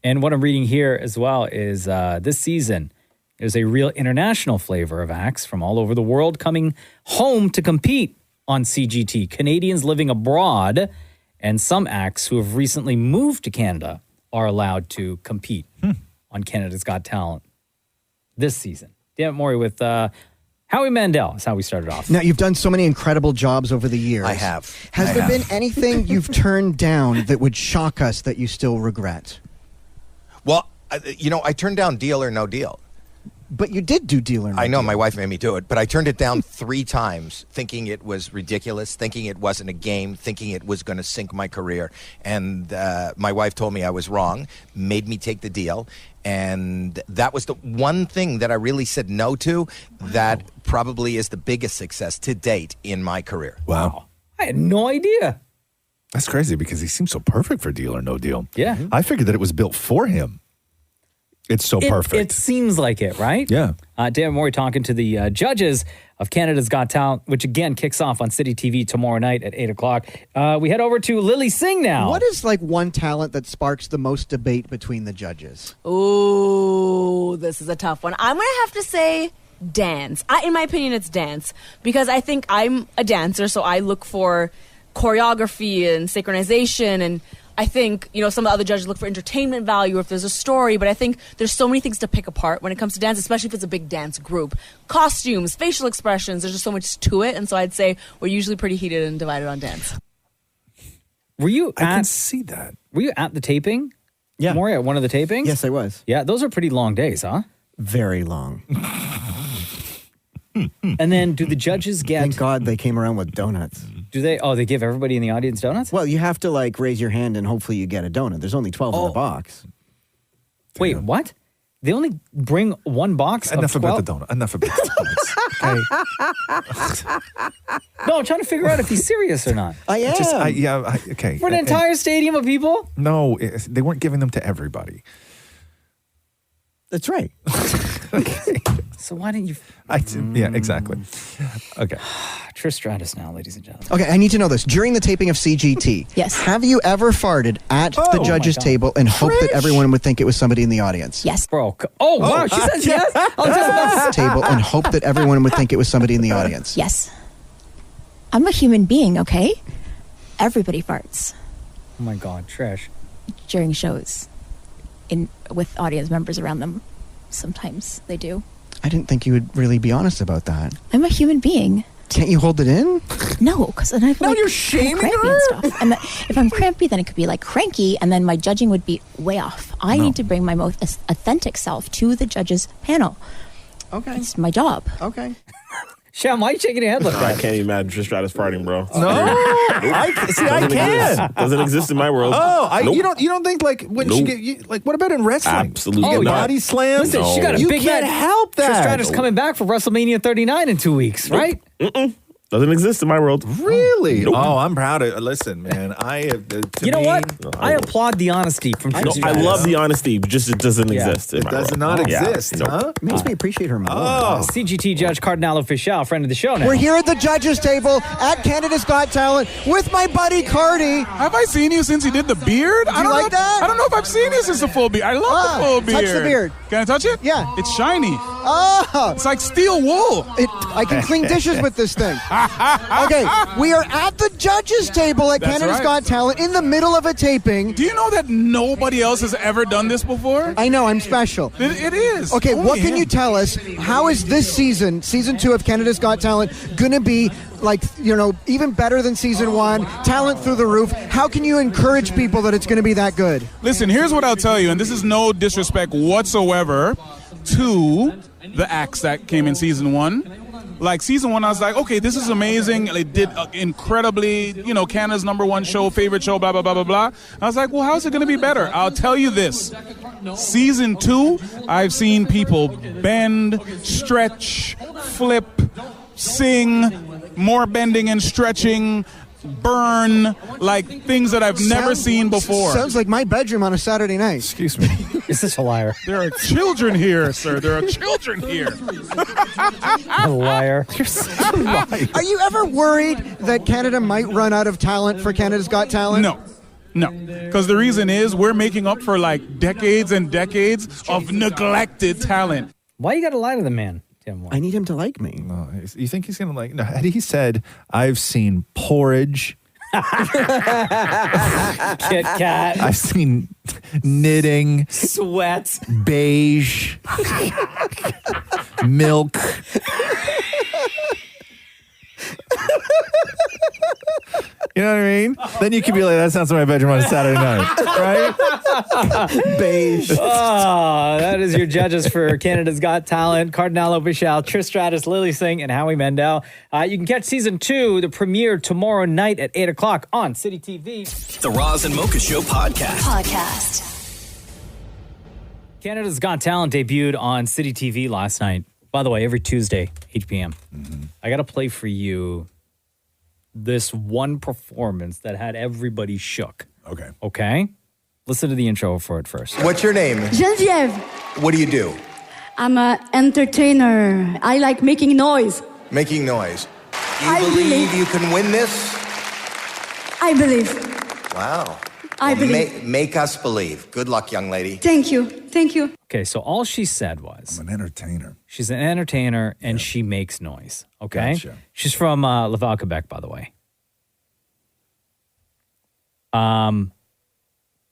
And what I'm reading here as well is this season, there's a real international flavor of acts from all over the world coming home to compete on CGT. Canadians living abroad and some acts who have recently moved to Canada are allowed to compete on Canada's Got Talent this season. Dan and Maury with Howie Mandel is how we started off. Now, you've done so many incredible jobs over the years. I have. Has there been anything you've turned down that would shock us that you still regret? Well, I turned down Deal or No Deal. But you did do Deal or No Deal. I know, my wife made me do it, but I turned it down 3 times, thinking it was ridiculous, thinking it wasn't a game, thinking it was going to sink my career. And my wife told me I was wrong, made me take the deal. And that was the one thing that I really said no to that probably is the biggest success to date in my career. Wow. I had no idea. That's crazy because he seems so perfect for Deal or No Deal. Yeah. I figured that it was built for him. It's so perfect. It seems like it, right? Yeah. Dan Maury talking to the judges of Canada's Got Talent, which again kicks off on City TV tomorrow night at 8 o'clock. We head over to Lily Singh now. What is like one talent that sparks the most debate between the judges? Ooh, this is a tough one. I'm going to have to say dance. In my opinion, it's dance because I think I'm a dancer, so I look for choreography and synchronization, and I think, some of the other judges look for entertainment value or if there's a story, but I think there's so many things to pick apart when it comes to dance, especially if it's a big dance group. Costumes, facial expressions, there's just so much to it, and so I'd say we're usually pretty heated and divided on dance. I can see that. Were you at the taping? Yeah. Maury, at one of the tapings? Yes, I was. Yeah, those are pretty long days, huh? Very long. And then do the judges get... Thank God they came around with donuts. Do they? Oh, they give everybody in the audience donuts? Well, you have to raise your hand and hopefully you get a donut. There's only 12 in the box. Wait, what? They only bring one box Enough of 12? about the donut. Enough about the donuts. Okay. No, I'm trying to figure out if he's serious or not. I am. Okay. For an entire stadium of people? No, they weren't giving them to everybody. That's right. So why didn't you? Yeah, exactly. Okay. Trish Stratus now, ladies and gentlemen. Okay, I need to know this. During the taping of CGT, Yes. have you ever farted at the judges' God. table and hoped that everyone would think it was somebody in the audience? Yes. Bro. Oh, wow. She says yes. I was just about to say. Table and hope that everyone would think it was somebody in the audience. Yes. I'm a human being, okay? Everybody farts Oh my God, Trish. during shows with audience members around them. Sometimes they do. I didn't think you would really be honest about that. I'm a human being. Can't you hold it in? No, because then I feel like you're I'm shaming crampy her? and stuff. And if I'm crampy, then it could be like cranky, and then my judging would be way off. I need to bring my most authentic self to the judges' panel. Okay. It's my job. Okay. Shem, why are you shaking your head like I that? can't even imagine Trish Stratus farting, bro. No, I Doesn't can. exist. Doesn't exist in my world. Oh, Nope. you don't think like when she get like what about in wrestling? Absolutely You get not. body slams. Listen, she got a you big can't match. help that. Trish Stratus coming back for WrestleMania 39 in 2 weeks, right? Doesn't exist in my world. Really? Nope. Oh, I'm proud of. Listen, man, You know what? I applaud the honesty from No, Trish I Stratus. love the honesty, but just it doesn't exist. In It my does world. not Yeah. exist, Nope. huh? Makes me appreciate her more. Oh, CGT Judge Cardinal Official, friend of the show now. We're here at the judges' table at Canada's Got Talent with my buddy Cardi. Have I seen you since you did the beard? Do you like that? I don't know if I've seen you since the full beard. I love the full beard. touch the beard. Can I touch it? Yeah. It's shiny. Oh, It's like steel wool. I can clean dishes with this thing. Okay, we are at the judges' table at That's Canada's right. Got Talent in the middle of a taping. Do you know that nobody else has ever done this before? I know, I'm special. It is. Okay, Only what can him. you tell us? How is this season 2 of Canada's Got Talent, gonna be like, even better than season 1? Talent through the roof. How can you encourage people that it's gonna be that good? Listen, here's what I'll tell you, and this is no disrespect whatsoever to the acts that came in season 1. Like season 1, I was like, okay, this is amazing. It did incredibly, Canada's #1 show, favorite show, blah, blah, blah, blah, blah. I was like, well, how's it going to be better? I'll tell you this. Season 2, I've seen people bend, stretch, flip, sing, more bending and stretching, burn, like things that I've never seen before. Sounds like my bedroom on a Saturday night. Excuse me. This is a liar. There are children here, sir. There are children here. A liar. You're such a liar. Are you ever worried that Canada might run out of talent for Canada's Got Talent? No. Because the reason is we're making up for like decades and decades of neglected talent. Why you got to lie to the man, Tim? I need him to like me. No, you think he's gonna like? No, he said, "I've seen porridge." Kit Kat. I've seen knitting, Sweat. beige, milk. You know what I mean? Then you could be like, that sounds like my bedroom on a Saturday night, right? Beige. Oh, that is your judges for Canada's Got Talent. Cardinal Official, Trish Stratus, Lily Singh, and Howie Mandel. You can catch season 2, the premiere tomorrow night at 8 o'clock on City TV. The Roz and Mocha Show podcast. Canada's Got Talent debuted on City TV last night. By the way, every Tuesday, 8 p.m. I got to play for you this one performance that had everybody shook. Okay. Okay? Listen to the intro for it first. What's your name? Genevieve. What do you do? I'm an entertainer. I like making noise. Making noise. You I believe believe- you can win this? I believe. Wow. I believe. Make us believe. Good luck, young lady. Thank you. Thank you. Okay, so all she said was... I'm an entertainer. She's an entertainer, and she makes noise, okay? Gotcha. She's from Laval, Quebec, by the way.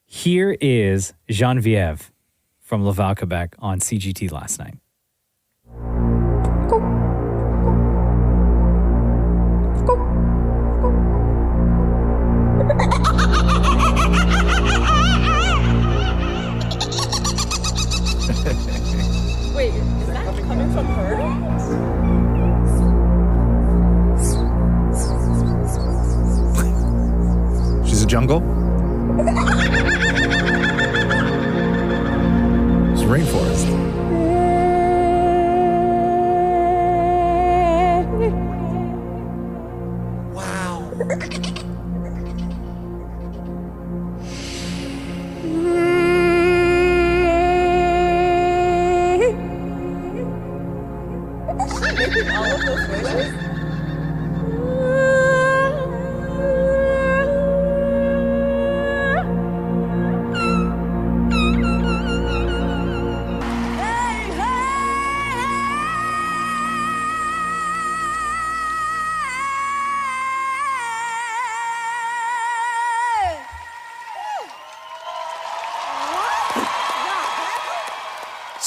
Here is Genevieve from Laval, Quebec on CGT last night. Wait, is that coming from her? She's a jungle. It's rainforest.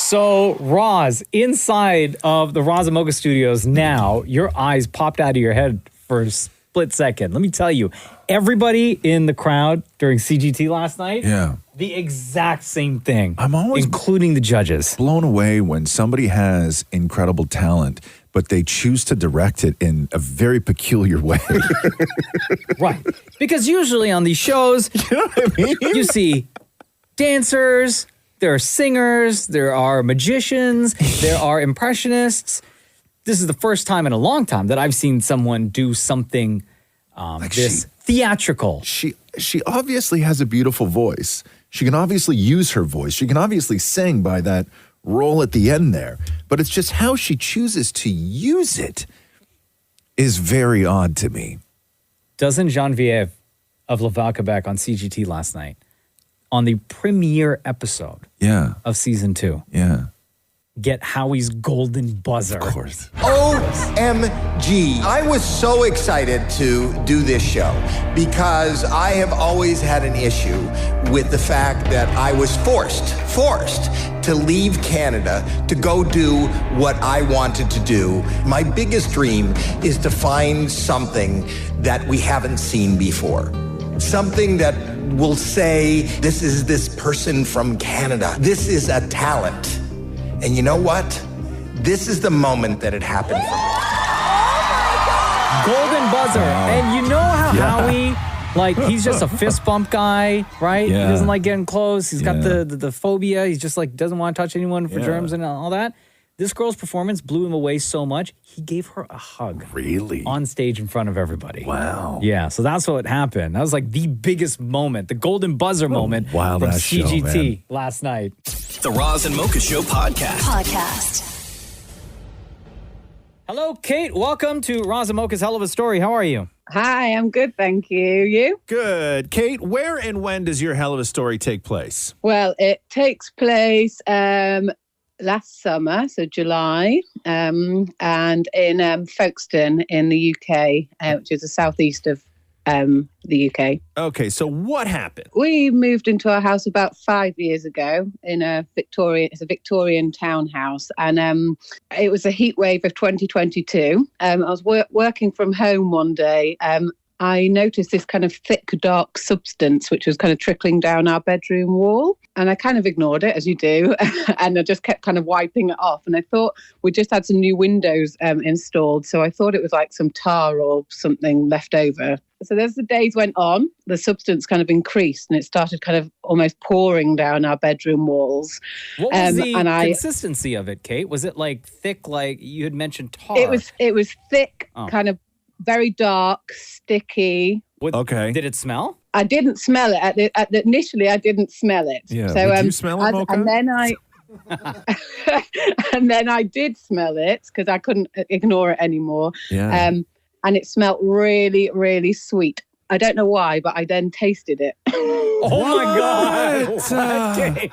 So, Roz, inside of the Roz and Mocha studios now, your eyes popped out of your head for a split second. Let me tell you, everybody in the crowd during CGT last night, the exact same thing. I'm always including the judges. Blown away when somebody has incredible talent, but they choose to direct it in a very peculiar way. Right. Because usually on these shows, you know what I mean? You see dancers, there are singers, there are magicians, there are impressionists. This is the first time in a long time that I've seen someone do something theatrical. She obviously has a beautiful voice. She can obviously use her voice. She can obviously sing by that roll at the end there. But it's just how she chooses to use it is very odd to me. Doesn't Genevieve of Laval, Quebec on CGT last night, on the premiere episode of season 2, get Howie's golden buzzer? Of course. OMG. I was so excited to do this show because I have always had an issue with the fact that I was forced to leave Canada to go do what I wanted to do. My biggest dream is to find something that we haven't seen before. Something that will say, this is this person from Canada. This is a talent. And you know what? This is the moment that it happened for me. Golden buzzer. And you know how Howie, like, he's just a fist bump guy, right? Yeah. He doesn't like getting close. He's got the phobia. He's just like, doesn't want to touch anyone for germs and all that. This girl's performance blew him away so much, he gave her a hug. Really? On stage in front of everybody. Wow. Yeah, so that's what happened. That was like the biggest moment, the golden buzzer moment from CGT last night. The Roz and Mocha Show podcast. Hello, Kate. Welcome to Roz and Mocha's Hell of a Story. How are you? Hi, I'm good, thank you. You? Good. Kate, where and when does your Hell of a Story take place? Well, it takes place last summer, so July, and in Folkestone in the UK, which is the southeast of the UK. Okay, so what happened? We moved into our house about 5 years ago in it's a Victorian townhouse, and it was a heat wave of 2022. I was working from home one day. I noticed this kind of thick, dark substance which was kind of trickling down our bedroom wall. And I kind of ignored it, as you do. And I just kept kind of wiping it off. And I thought we just had some new windows installed. So I thought it was like some tar or something left over. So as the days went on, the substance kind of increased and it started kind of almost pouring down our bedroom walls. What was the consistency of it, Kate? Was it like thick, like you had mentioned tar? It was thick, kind of very dark, sticky. Okay. Did it smell? I didn't smell it. Initially, I didn't smell it. Yeah. So, Did you smell it, Mocha? And then I did smell it because I couldn't ignore it anymore. Yeah. And it smelled really, really sweet. I don't know why, but I then tasted it. Oh my God. Okay.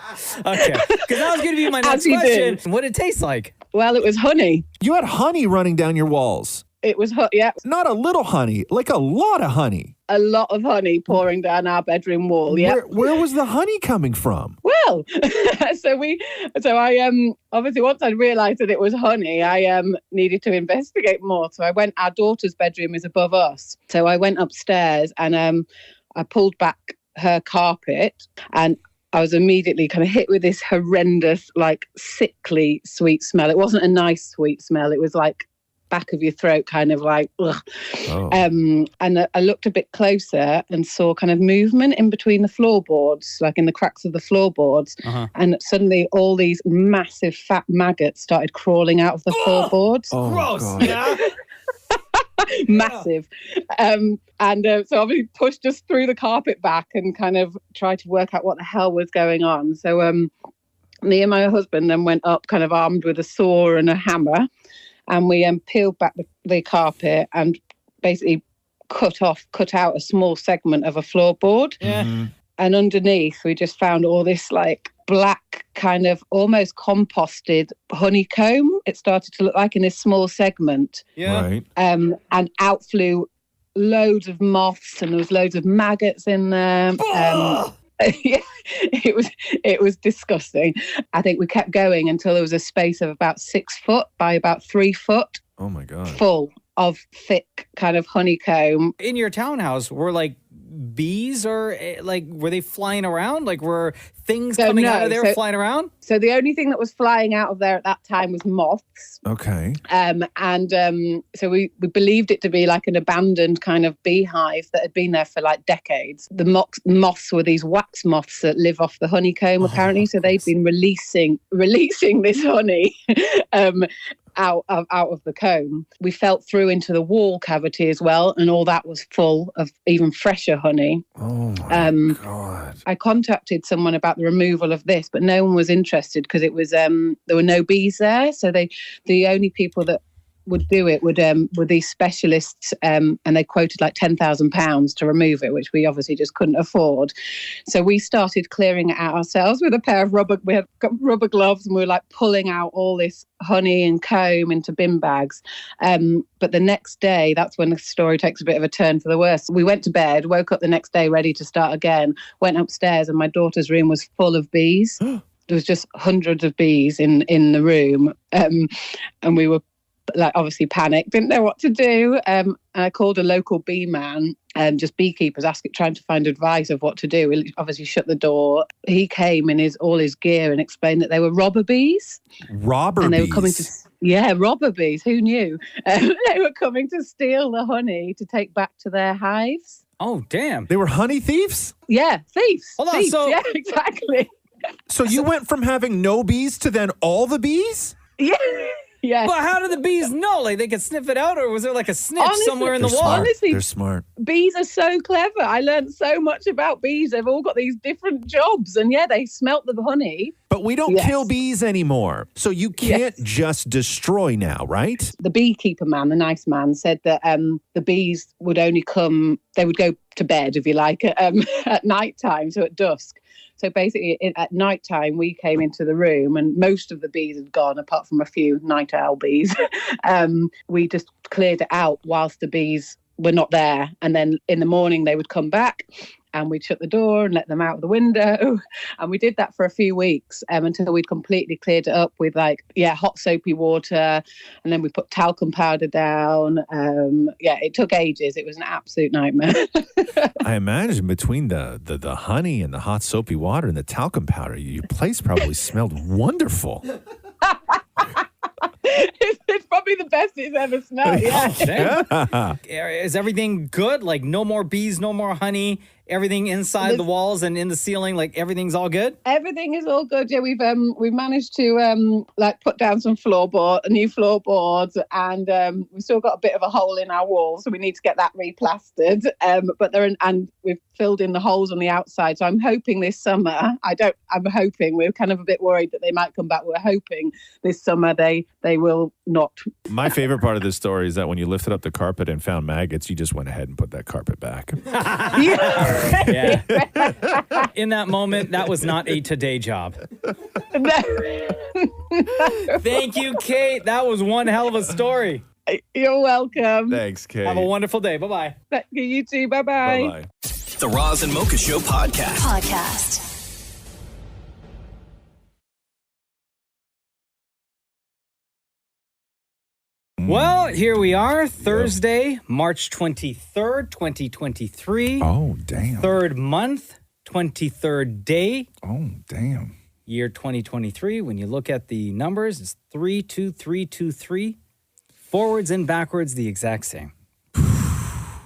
Because that was going to be my next question. What did it taste like? Well, it was honey. You had honey running down your walls. It was yeah. Not a little honey, like a lot of honey. A lot of honey pouring down our bedroom wall. Yeah. Where was the honey coming from? Well, so I obviously once I realised that it was honey, I needed to investigate more. So I went. Our daughter's bedroom is above us, so I went upstairs and I pulled back her carpet and I was immediately kind of hit with this horrendous, like sickly sweet smell. It wasn't a nice sweet smell. It was like back of your throat, kind of like ugh. Oh. And I looked a bit closer and saw kind of movement in between the floorboards, like in the cracks of the floorboards. And suddenly all these massive fat maggots started crawling out of the floorboards. Oh, gross. God. Yeah. Massive. So obviously pushed us through the carpet back and kind of tried to work out what the hell was going on. So me and my husband then went up kind of armed with a saw and a hammer. And we peeled back the carpet and basically cut out a small segment of a floorboard. Yeah. Mm-hmm. And underneath, we just found all this like black kind of almost composted honeycomb. It started to look like in this small segment. Yeah. Right. And out flew loads of moths and there was loads of maggots in there. Yeah, it was disgusting. I think we kept going until there was a space of about 6 foot by about 3 foot. Oh my God. Full of thick kind of honeycomb. In your townhouse, were like bees or like were they flying around? Like were things coming out of there flying around? So the only thing that was flying out of there at that time was moths. Okay. So we believed it to be like an abandoned kind of beehive that had been there for like decades. The moths were these wax moths that live off the honeycomb apparently. So they'd been releasing this honey out of the comb. We felt through into the wall cavity as well, and all that was full of even fresher honey. Oh my God. I contacted someone about the removal of this, but no one was interested because it was there were no bees there. So the only people that would do it were these specialists, and they quoted like £10,000 to remove it, which we obviously just couldn't afford. So we started clearing it out ourselves with a pair of rubber gloves, and we were like pulling out all this honey and comb into bin bags. But the next day, that's when the story takes a bit of a turn for the worse. We went to bed, woke up the next day ready to start again, went upstairs, and my daughter's room was full of bees. There was just hundreds of bees in the room, and we were like obviously panicked, didn't know what to do. And I called a local bee man, just beekeepers, trying to find advice of what to do. We obviously shut the door. He came in all his gear and explained that they were robber bees. Robber and they bees? were coming to, yeah, robber bees. Who knew? They were coming to steal the honey to take back to their hives. Oh, damn. They were honey thieves? Yeah, thieves. Hold on, thieves. so- Yeah, exactly. So you went from having no bees to then all the bees? Yeah. Yeah. But how did the bees know? Like they could sniff it out, or was there like a snitch somewhere in the wall? Honestly, they're smart. Bees are so clever. I learned so much about bees. They've all got these different jobs, and yeah, they smelt the honey. But we don't kill bees anymore. So you can't just destroy now, right? The beekeeper man, the nice man, said that the bees would only come, they would go to bed, if you like, at night time, so at dusk. So basically, at night time, we came into the room and most of the bees had gone, apart from a few night owl bees. We just cleared it out whilst the bees were not there. And then in the morning, they would come back and we'd shut the door and let them out of the window. And we did that for a few weeks until we'd completely cleared it up with hot soapy water. And then we put talcum powder down. It took ages. It was an absolute nightmare. I imagine between the honey and the hot soapy water and the talcum powder, your place probably smelled wonderful. It's probably the best it's ever smelled. Yeah. Is everything good? Like no more bees, no more honey, everything inside the walls and in the ceiling, like everything's all good? Everything is all good. Yeah, we've managed to put down some new floorboards, and we've still got a bit of a hole in our wall, so we need to get that replastered. And we've filled in the holes on the outside. So I'm hoping this summer. We're kind of a bit worried that they might come back. We're hoping this summer they will not. My favorite part of this story is that when you lifted up the carpet and found maggots, you just went ahead and put that carpet back. Yeah. In that moment, that was not a today job. Thank you, Kate. That was one hell of a story. You're welcome. Thanks, Kate. Have a wonderful day. Bye-bye. You too. Bye-bye. Bye-bye. The Roz and Mocha Show podcast. Well, here we are, Thursday, March 23rd, 2023. Oh, damn. Third month, 23rd day. Oh, damn. Year 2023. When you look at the numbers, it's 32323. Forwards and backwards, the exact same.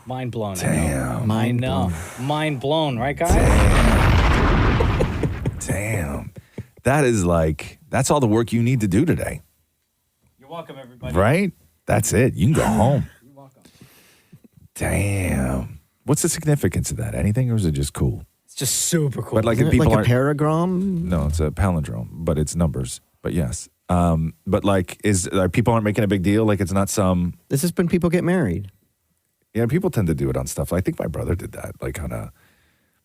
Mind blown. Damn. I know. Mind blown, right, guys? Damn. That's all the work you need to do today. You're welcome, everybody. Right? That's it. You can go home. You're welcome. Damn. What's the significance of that? Anything, or is it just cool? It's just super cool. But like, Isn't if it people like a aren't, paragram? no, it's a palindrome, but it's numbers. But yes. But like, people aren't making a big deal? Like, it's not some. This is when people get married. Yeah, people tend to do it on stuff. I think my brother did that. Like on a.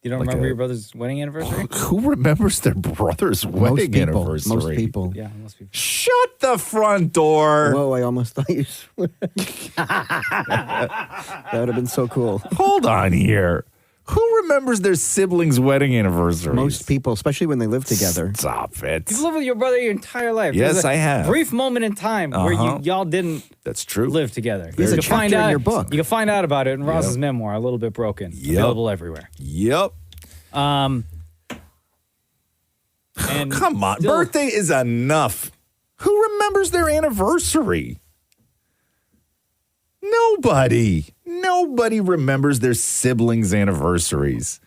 You don't remember your brother's wedding anniversary? Who remembers their brother's wedding anniversary? Most people. Yeah, most people. Shut the front door. Whoa, I almost thought you. That would have been so cool. Hold on here. Who remembers their siblings' wedding anniversary? Most people, especially when they live together. Stop it. You've lived with your brother your entire life. Yes, There's a I have. Brief moment in time where y'all didn't That's true. live together. There's You a can find chapter in out- your book. You can find out about it in Ross's memoir, A Little Bit Broken. Available everywhere. Yep. And Come on. still- Birthday is enough. Who remembers their anniversary? Nobody remembers their siblings' anniversaries.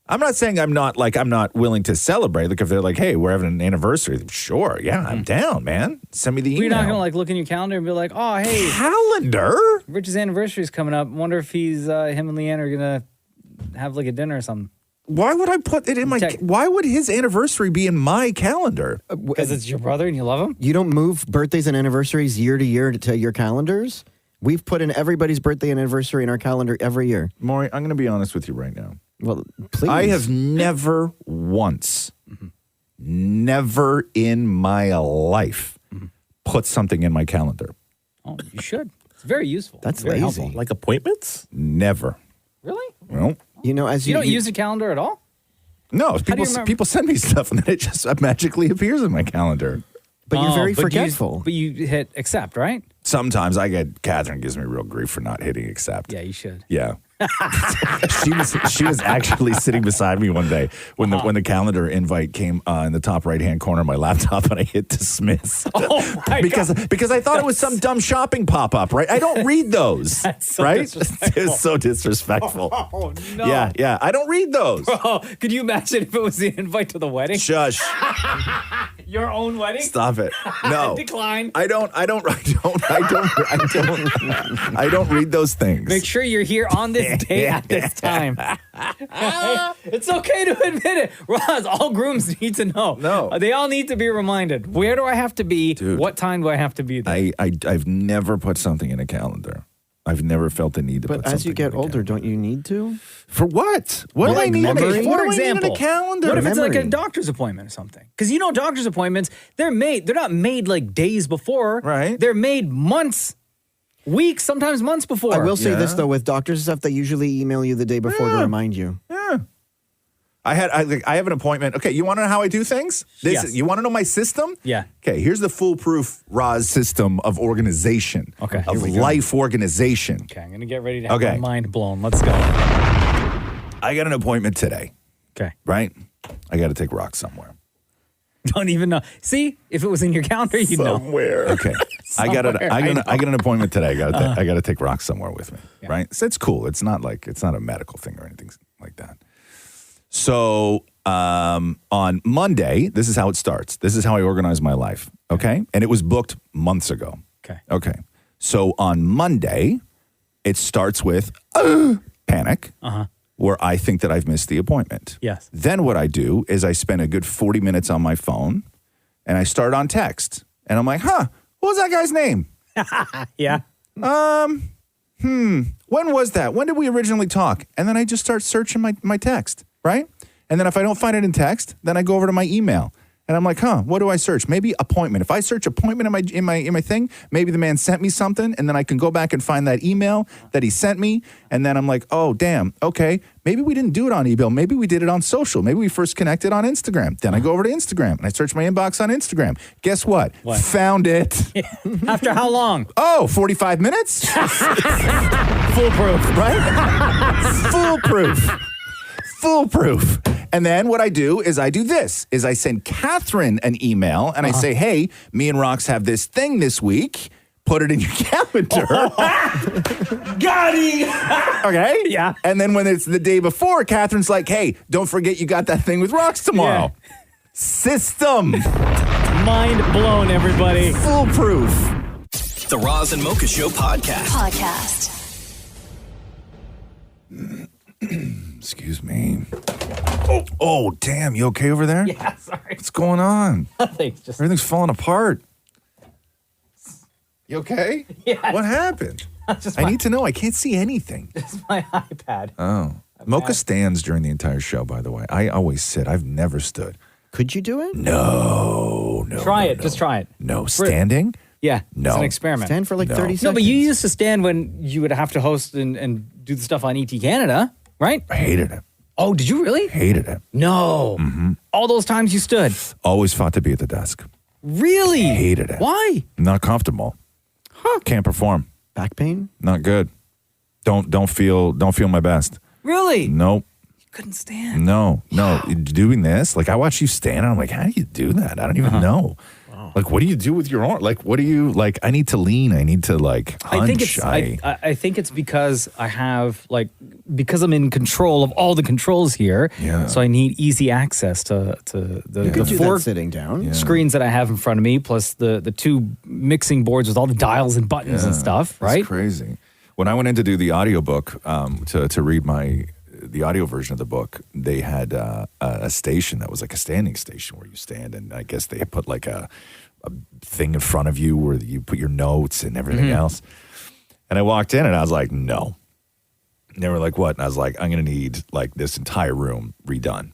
I'm not saying I'm not willing to celebrate. Like if they're like, hey, we're having an anniversary. Sure, yeah, I'm down, man. Send me the email. You're not going to look in your calendar and be like, oh, hey. Calendar? Rich's anniversary is coming up. Wonder if him and Leanne are going to have like a dinner or something. Why would I put it in my... Why would his anniversary be in my calendar? Because it's your brother and you love him? You don't move birthdays and anniversaries year to year to your calendars? We've put in everybody's birthday and anniversary in our calendar every year. Maury, I'm going to be honest with you right now. Well, please. I have never once, never in my life put something in my calendar. Oh, you should. It's very useful. That's very lazy. helpful. Like appointments? Never. Really? Well, you know, as you don't use a calendar at all? No, do you remember? people send me stuff and then it just magically appears in my calendar. But you're very but forgetful. But you hit accept, right? Sometimes Catherine gives me real grief for not hitting accept. Yeah, you should. Yeah. she was actually sitting beside me one day when the calendar invite came in the top right hand corner of my laptop and I hit dismiss. Oh my because I thought it was some dumb shopping pop up, right? I don't read those. That's so right? disrespectful. It's so disrespectful. Oh no. Yeah, I don't read those. Bro, could you imagine if it was the invite to the wedding? Shush. Your own wedding? Stop it. No. Decline. I don't read those things. Make sure you're here on this day at this time. It's okay to admit it. Roz, all grooms need to know. No. They all need to be reminded. Where do I have to be? Dude, what time do I have to be there? I've never put something in a calendar. I've never felt the need to put But something as you get older, don't you need to? For what? What do I need? memory? What For do I need in example, a calendar? what if it's like a Memory. doctor's appointment or something? Because doctor's appointments, they're not made like days before. Right. They're made months, weeks, sometimes months before. I will say this Yeah. though, with doctors and stuff, they usually email you the day before to remind you. Yeah. I have an appointment. Okay, you want to know how I do things? Yes. You want to know my system? Yeah. Okay, here's the foolproof Roz system of organization. Okay, Of here we go. life organization. Okay, I'm going to get ready to have Okay. my mind blown. Let's go. I got an appointment today. Okay. Right? I got to take Rock somewhere. Don't even know. See, if it was in your calendar, you'd know. Somewhere. Okay. I got an appointment today. I got to take Rock somewhere with me. Yeah. Right? So it's cool. It's not a medical thing or anything like that. So on Monday, this is how it starts. This is how I organize my life. Okay. And it was booked months ago. Okay. So on Monday, it starts with panic, where I think that I've missed the appointment. Yes. Then what I do is I spend a good 40 minutes on my phone and I start on text. And I'm like, what was that guy's name? Yeah. When was that? When did we originally talk? And then I just start searching my text, right? And then if I don't find it in text, then I go over to my email. And I'm like, what do I search? Maybe appointment. If I search appointment in my thing, maybe the man sent me something, and then I can go back and find that email that he sent me. And then I'm like, oh, damn, okay. Maybe we didn't do it on email. Maybe we did it on social. Maybe we first connected on Instagram. Then I go over to Instagram and I search my inbox on Instagram. Guess what? Found it. After how long? Oh, 45 minutes? Foolproof. Right? Foolproof. And then what I do is I send Catherine an email and I say, hey, me and Rox have this thing this week. Put it in your calendar. Got it. Okay? Yeah. And then when it's the day before, Catherine's like, hey, don't forget you got that thing with Rox tomorrow. Yeah. System. Mind blown, everybody. Foolproof. The Roz and Mocha Show podcast. Excuse me. Oh, damn. You okay over there? Yeah, sorry. What's going on? Nothing. Just Everything's falling apart. You okay? Yeah. What happened? I need to know. I can't see anything. It's my iPad. Oh. Mocha stands during the entire show, by the way. I always sit. I've never stood. Could you do it? No. Try it. Just try it. No. Standing? Yeah. No. It's an experiment. Stand for like 30 seconds. No, but you used to stand when you would have to host and do the stuff on ET Canada. right? I hated it. Oh, did you really? Hated it. No. All those times you stood. Always fought to be at the desk. Really? Hated it. Why? Not comfortable. Can't perform. Back pain? Not good. Don't feel my best. Really? Nope. You couldn't stand. No. Doing this, like I watch you stand and I'm like, how do you do that? I don't even know. Like, what do you do with your arm? Like, what do you like? I need to lean. I need to like hunch. I think it's because I have because I'm in control of all the controls here. Yeah. So I need easy access to the do four that sitting down. screens that I have in front of me, plus the two mixing boards with all the dials and buttons and stuff. Right? That's crazy. When I went in to do the audiobook, to read the audio version of the book, they had a station that was like a standing station where you stand, and I guess they put like a thing in front of you where you put your notes and everything else. And I walked in and I was like, no. And they were like, what? And I was like, I'm going to need like this entire room redone.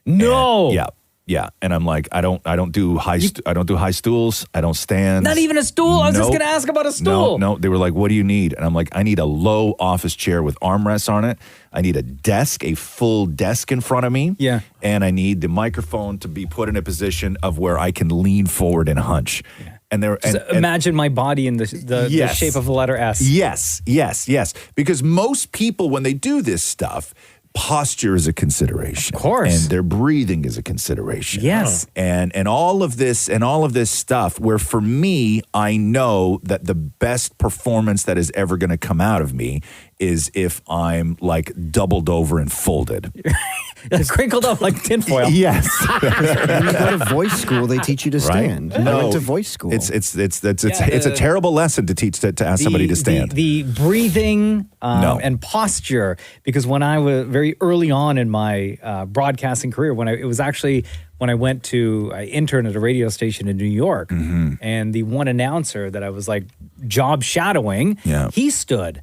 No. And, yeah. And I'm like, I don't do high stools. I don't stand. Not even a stool. I was just going to ask about a stool. No. They were like, what do you need? And I'm like, I need a low office chair with armrests on it. I need a desk, a full desk in front of me. Yeah. And I need the microphone to be put in a position of where I can lean forward and hunch. Yeah. And imagine my body in the shape of the letter S. Yes. Because most people, when they do this stuff, posture is a consideration. Of course. And their breathing is a consideration. Yes. And all of this stuff, where for me, I know that the best performance that is ever going to come out of me is if I'm like doubled over and folded. Crinkled up like tinfoil. Yes. When you go to voice school, they teach you to stand. Right? I went to voice school. It's a terrible lesson to teach to ask somebody to stand. The breathing and posture, because when I was very early on in my broadcasting career, when I interned at a radio station in New York, and the one announcer that I was like job shadowing, he stood.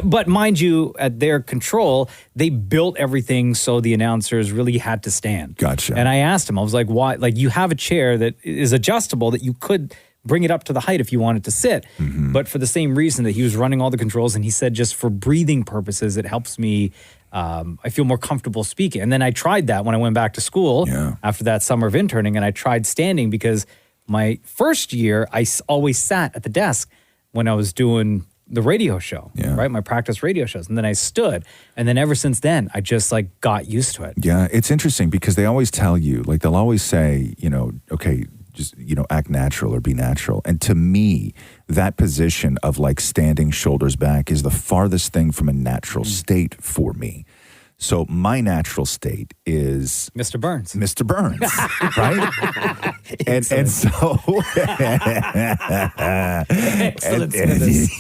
But mind you, at their control, they built everything so the announcers really had to stand. Gotcha. And I asked him, I was like, why? Like, you have a chair that is adjustable that you could bring it up to the height if you wanted to sit. But for the same reason that he was running all the controls, and he said just for breathing purposes, it helps me, I feel more comfortable speaking. And then I tried that when I went back to school after that summer of interning, and I tried standing because my first year, I always sat at the desk when I was doing the radio show, right? My practice radio shows. And then I stood. And then ever since then, I just like got used to it. Yeah, it's interesting because they always tell you, like they'll always say, okay, just, act natural or be natural. And to me, that position of like standing shoulders back is the farthest thing from a natural state for me. So my natural state is Mr. Burns, right? and so excellent. Is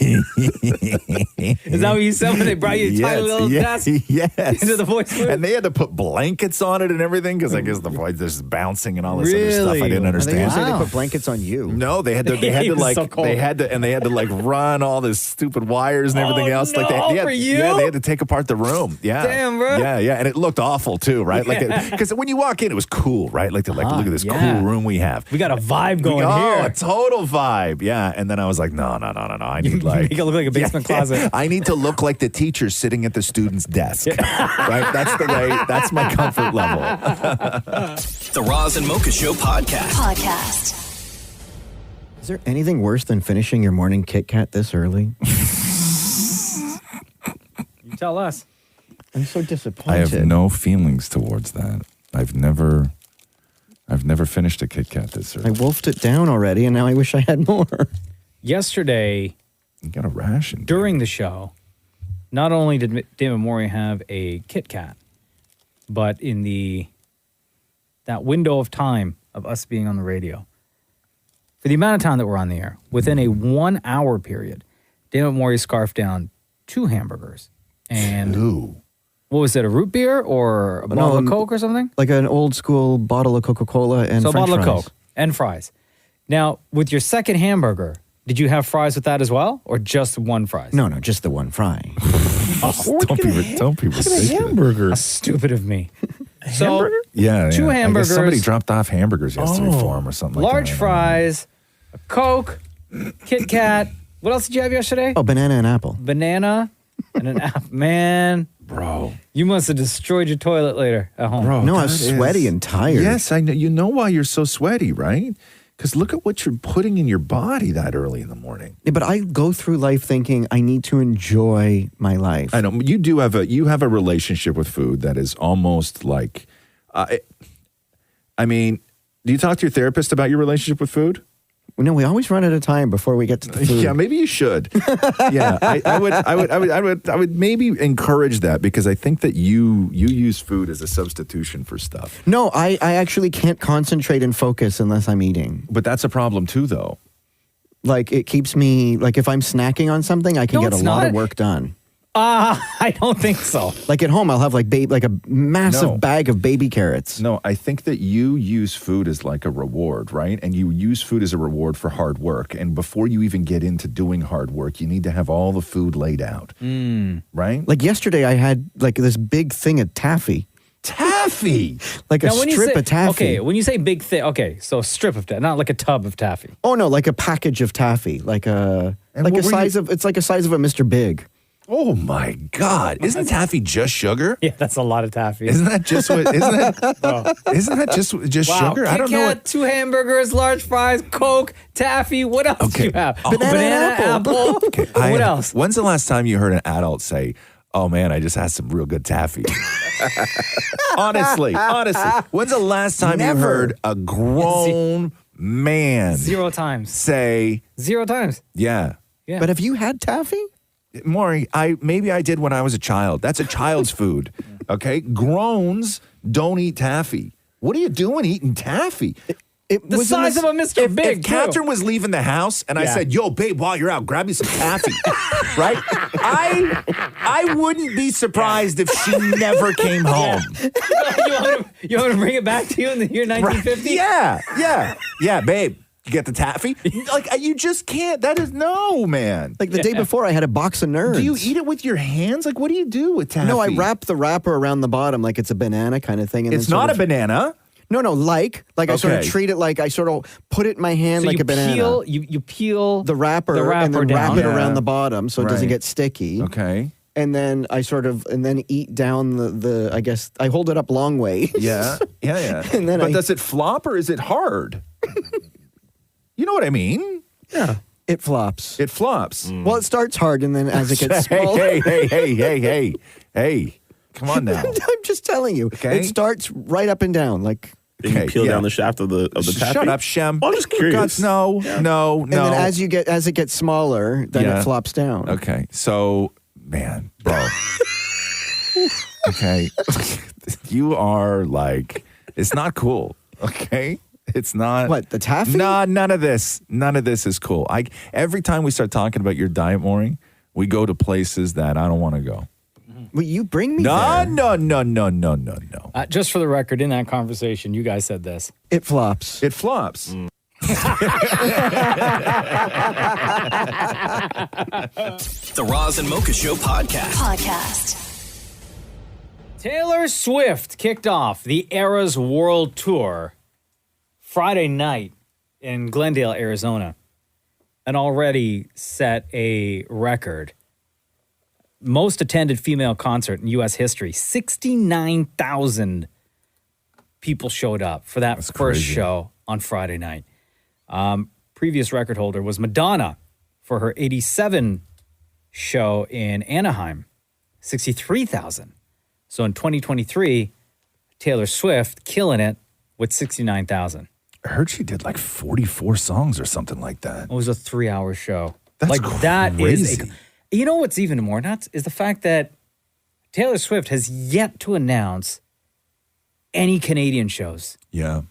that what you said when they brought you a tiny little desk into the voice booth? And they had to put blankets on it and everything because I guess the voice is bouncing and all this other stuff I didn't understand. They put blankets on you. No, they had to like run all this stupid wires and everything else. No, like for you? Yeah, they had to take apart the room. Yeah, damn, bro. Yeah, and it looked awful too, right? Like, because when you walk in, it was cool, right? Like, they're like, look at this cool room we have. We got a vibe going here. Oh, a total vibe. Yeah. And then I was like, no. I need like make it look like a basement closet. I need to look like the teacher sitting at the student's desk. Right? That's the way. That's my comfort level. The Roz and Mocha Show podcast. Is there anything worse than finishing your morning Kit Kat this early? You tell us. I'm so disappointed. I have no feelings towards that. I've never finished a Kit Kat this early. I wolfed it down already, and now I wish I had more. Yesterday, you got a ration during the show. Not only did David Morey have a Kit Kat, but in that window of time of us being on the radio, for the amount of time that we're on the air, within a 1 hour period, David Morey scarfed down 2 hamburgers and what was it, a root beer or a bottle of Coke or something? Like an old school bottle of Coca-Cola and so French a bottle fries. of Coke and fries. Now, with your second hamburger, did you have fries with that as well, or just one fries? No, just the one fry. Don't be ridiculous. Hamburger. How stupid of me. Hamburger? Yeah. 2 hamburgers. I guess somebody dropped off hamburgers yesterday for him or something like that. Large fries, a Coke, Kit Kat. What else did you have yesterday? Oh, banana and apple. Banana and an apple. Man, Bro. You must have destroyed your toilet later at home. Bro, No, I was sweaty and tired. Yes, I know. You know why you're so sweaty, right? Because look at what you're putting in your body that early in the morning. Yeah, but I go through life thinking I need to enjoy my life. I know you do have a relationship with food that is almost like, I mean, do you talk to your therapist about your relationship with food? No, we always run out of time before we get to the food. Yeah, maybe you should. Yeah, I would maybe encourage that because I think that you use food as a substitution for stuff. No, I actually can't concentrate and focus unless I'm eating. But that's a problem too, though. Like it keeps me like if I'm snacking on something, I can get a lot of work done. I don't think so. Like at home, I'll have like a massive bag of baby carrots. No, I think that you use food as like a reward, right? And you use food as a reward for hard work. And before you even get into doing hard work, you need to have all the food laid out, right? Like yesterday, I had like this big thing of taffy. Taffy? Like a Now, when you strip say- of taffy. Okay, when you say big thing, okay, so a strip of taffy, not like a tub of taffy. Oh no, like a package of taffy, like a what were size of it's like a size of a Mr. Big. Oh my God! Isn't taffy just sugar? Yeah, that's a lot of taffy. Isn't that just what? Isn't that just Wow. sugar? I don't know. Kit Kat, 2 hamburgers, large fries, Coke, taffy. What else do you have? Banana apple. What else? When's the last time you heard an adult say, "Oh man, I just had some real good taffy"? honestly, when's the last time you heard a grown man 0 times say 0 times? Yeah. But have you had taffy? Maury, maybe I did when I was a child. That's a child's food. Okay? Growns don't eat taffy. What are you doing eating taffy? The size of a Mr. Big, If too. Catherine was leaving the house and I said, "Yo, babe, while you're out, grab me some taffy," right? I wouldn't be surprised if she never came home. You want to bring it back to you in the year 1950? Yeah, babe. You get the taffy? Like, you just can't. That is man. Like the day before, I had a box of Nerds. Do you eat it with your hands? Like, what do you do with taffy? No, I wrap the wrapper around the bottom like it's a banana kind of thing. And It's then not sort a banana. No, like I sort of Okay. treat it like I sort of put it in my hand So like you a banana. peel, you peel the wrapper and then down. wrap it around the bottom so it doesn't Right. get sticky. Okay. And then I eat down the I guess I hold it up long ways. Yeah. And then but does it flop or is it hard? You know what I mean? Yeah. It flops. It flops. Well, it starts hard and then as it gets smaller. Hey. Come on now. I'm just telling you. Okay. It starts right up and down. Like Can you peel down the shaft of the taffy? Shut up, Shem. I'm just curious. God, no. And then as it gets smaller, then Yeah. it flops down. Okay. So, man, bro. Okay. You are like, it's not cool. Okay. It's not. What, the taffy? No, none of this. None of this is cool. Every time we start talking about your diet, Maury, we go to places that I don't want to go. Well, you bring me No. Just for the record, in that conversation, you guys said this. It flops. It flops. The Roz and Mocha Show podcast. Taylor Swift kicked off the Eras World Tour Friday night in Glendale, Arizona, and already set a record. Most attended female concert in U.S. history. 69,000 people showed up for that first crazy. show on Friday night. Previous record holder was Madonna for her 87 show in Anaheim, 63,000. So in 2023, Taylor Swift killing it with 69,000. I heard she did like 44 songs or something like that. It was a 3-hour show. That's that is. crazy. You know what's even more nuts is the fact that Taylor Swift has yet to announce any Canadian shows. Yeah.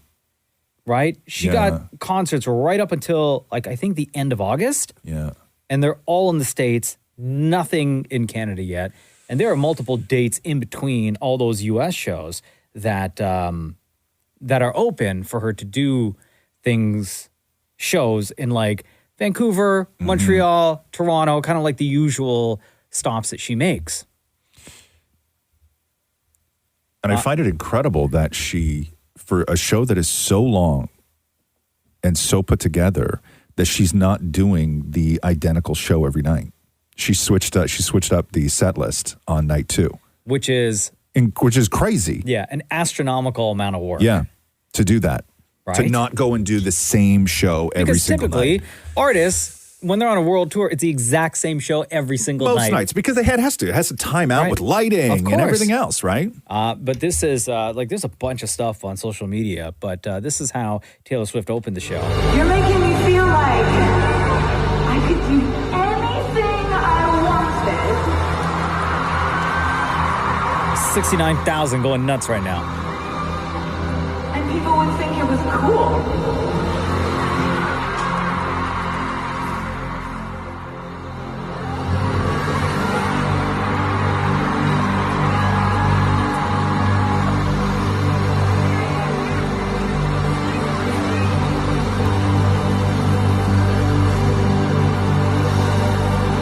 Right? She got concerts right up until I think the end of August. Yeah. And they're all in the States, nothing in Canada yet. And there are multiple dates in between all those US shows that that are open for her to do shows in Vancouver, Montreal, Toronto, kind of like the usual stops that she makes. And I find it incredible that she, for a show that is so long and so put together, that she's not doing the identical show every night. She switched up the set list on night 2. which is crazy. Yeah, an astronomical amount of work. Yeah, to do that. Right. To not go and do the same show every single night. Because typically, artists, when they're on a world tour, it's the exact same show every single night. Most nights, because it has to time out with lighting and everything else, right? But this is, there's a bunch of stuff on social media, but this is how Taylor Swift opened the show. You're making me feel like I could do anything I wanted. 69,000 going nuts right now. And people would think it was cool.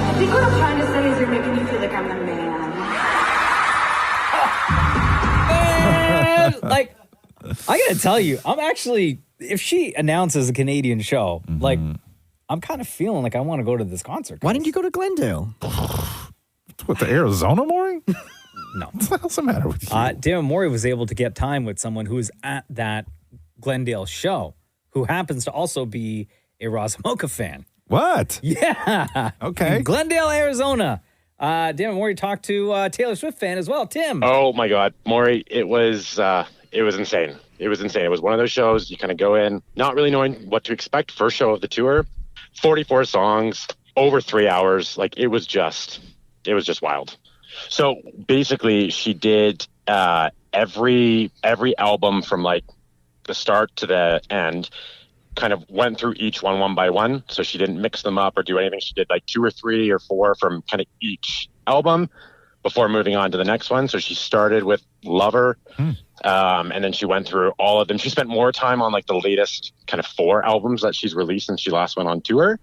I think what I'm trying to say is you're making me feel like I'm the man. Like, I gotta tell you, I'm actually, if she announces a Canadian show, like, I'm kind of feeling like I want to go to this concert. Why didn't you go to Glendale? What, the Arizona Maury? No. What the hell's the matter with you? Darren Morey was able to get time with someone who was at that Glendale show, who happens to also be a Roz Mocha fan. What? Yeah. Okay. In Glendale, Arizona. Darren Morey talked to a Taylor Swift fan as well, Tim. Oh my God, Maury, it was insane. It was insane. It was one of those shows you kind of go in not really knowing what to expect. First show of the tour, 44 songs, over 3 hours. Like it was just wild. So basically, she did every album from like the start to the end. Kind of went through each one by one. So she didn't mix them up or do anything. She did like 2 or 3 or 4 from kind of each album before moving on to the next one. So she started with Lover, and then she went through all of them. She spent more time on like the latest kind of 4 albums that she's released since she last went on tour.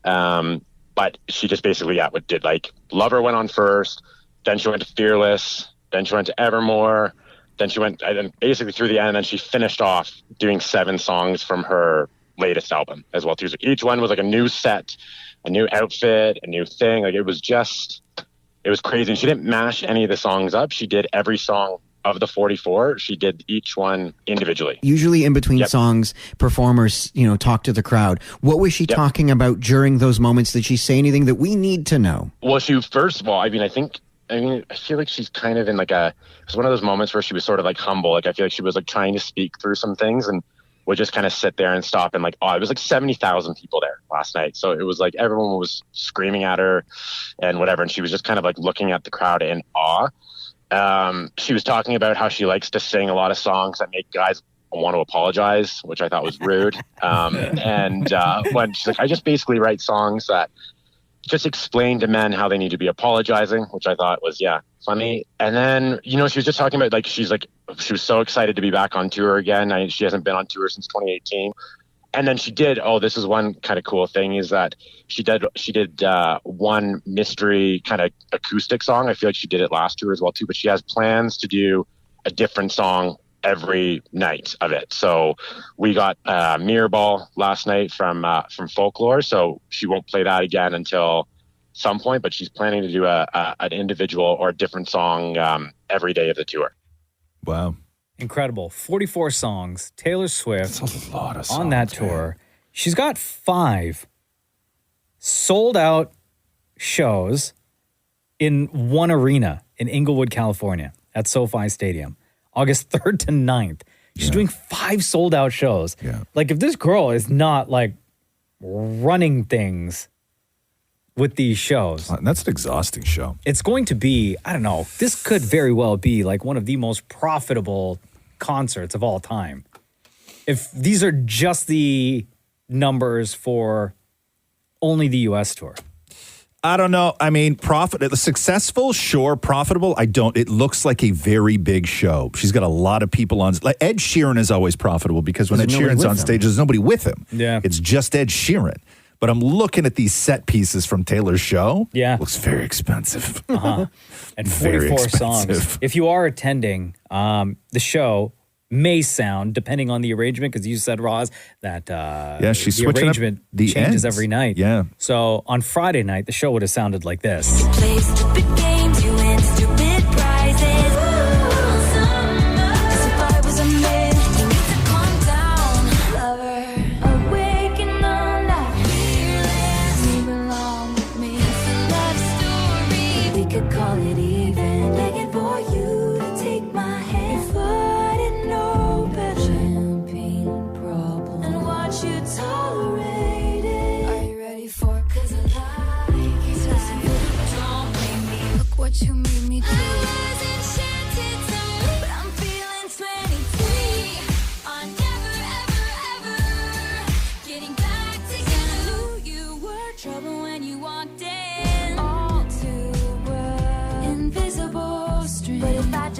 But she just basically, did like Lover went on first, then she went to Fearless, then she went to Evermore, then she went basically through the end, and then she finished off doing 7 songs from her latest album as well too. So each one was like a new set, a new outfit, a new thing. Like it was crazy. And she didn't mash any of the songs up. She did every song of the 44. She did each one individually. Usually in between songs, performers, talk to the crowd. What was she talking about during those moments? Did she say anything that we need to know? Well, first of all, I feel like she's kind of in like it's one of those moments where she was sort of like humble. Like I feel like she was like trying to speak through some things and would just kind of sit there and stop and like, it was like 70,000 people there last night. So it was like everyone was screaming at her and whatever. And she was just kind of like looking at the crowd in awe. She was talking about how she likes to sing a lot of songs that make guys want to apologize, which I thought was rude. When she's like, I just basically write songs that just explain to men how they need to be apologizing, which I thought was, funny. And then, she was just talking about she was so excited to be back on tour again. She hasn't been on tour since 2018. And then she did, this is one kind of cool thing is that she did one mystery kind of acoustic song. I feel like she did it last tour as well too, but she has plans to do a different song every night of it. So we got Mirror Ball last night from Folklore, so she won't play that again until some point, but she's planning to do an individual or a different song every day of the tour. Wow. Incredible. 44 songs. Taylor Swift That's a lot of songs, on that tour. She's got 5 sold out shows in one arena in Inglewood, California at SoFi Stadium. August 3rd to 9th. She's doing 5 sold out shows. Yeah. Like if this girl is not like running things with these shows. That's an exhausting show. It's going to be, I don't know, this could very well be like one of the most profitable concerts of all time. If these are just the numbers for only the US tour. I don't know. I mean, successful, sure. Profitable, I don't. It looks like a very big show. She's got a lot of people on. Like Ed Sheeran is always profitable because when Ed Sheeran's on stage, there's nobody with him. Yeah. It's just Ed Sheeran. But I'm looking at these set pieces from Taylor's show. Yeah. Looks very expensive. And 44 songs. If you are attending, the show may sound, depending on the arrangement, because you said, Roz, that she's the switching arrangement up the changes ends. every night. Yeah. So on Friday night, the show would have sounded like this. Play stupid games, you win stupid prizes.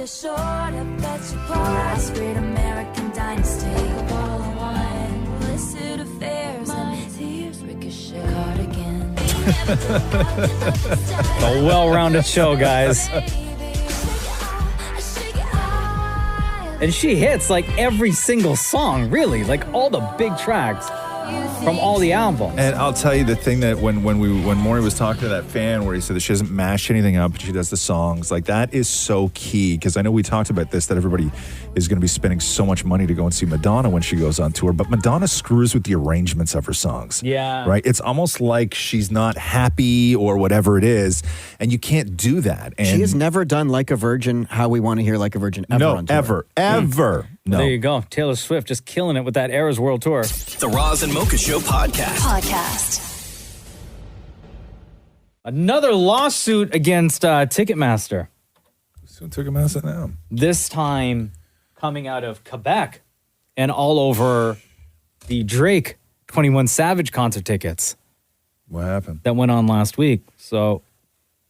short, I bet you pour. Last great American dynasty. A ball of wine, illicit affairs, and tears ricochet. Cardigan. A well-rounded show, guys. And she hits like every single song, really, like all the big tracks from all the albums. And I'll tell you the thing that when Maury was talking to that fan where he said that she doesn't mash anything up, but she does the songs, like that is so key, because I know we talked about this, that everybody is going to be spending so much money to go and see Madonna when she goes on tour, but Madonna screws with the arrangements of her songs. Yeah. Right? It's almost like she's not happy or whatever it is, and you can't do that. And she has never done Like a Virgin, how we want to hear Like a Virgin ever on tour. Ever. No. There you go. Taylor Swift just killing it with that Eras World Tour. The Roz and Mocha Show podcast. Another lawsuit against Ticketmaster. So Ticketmaster now. This time coming out of Quebec and all over the Drake 21 Savage concert tickets. What happened? That went on last week. So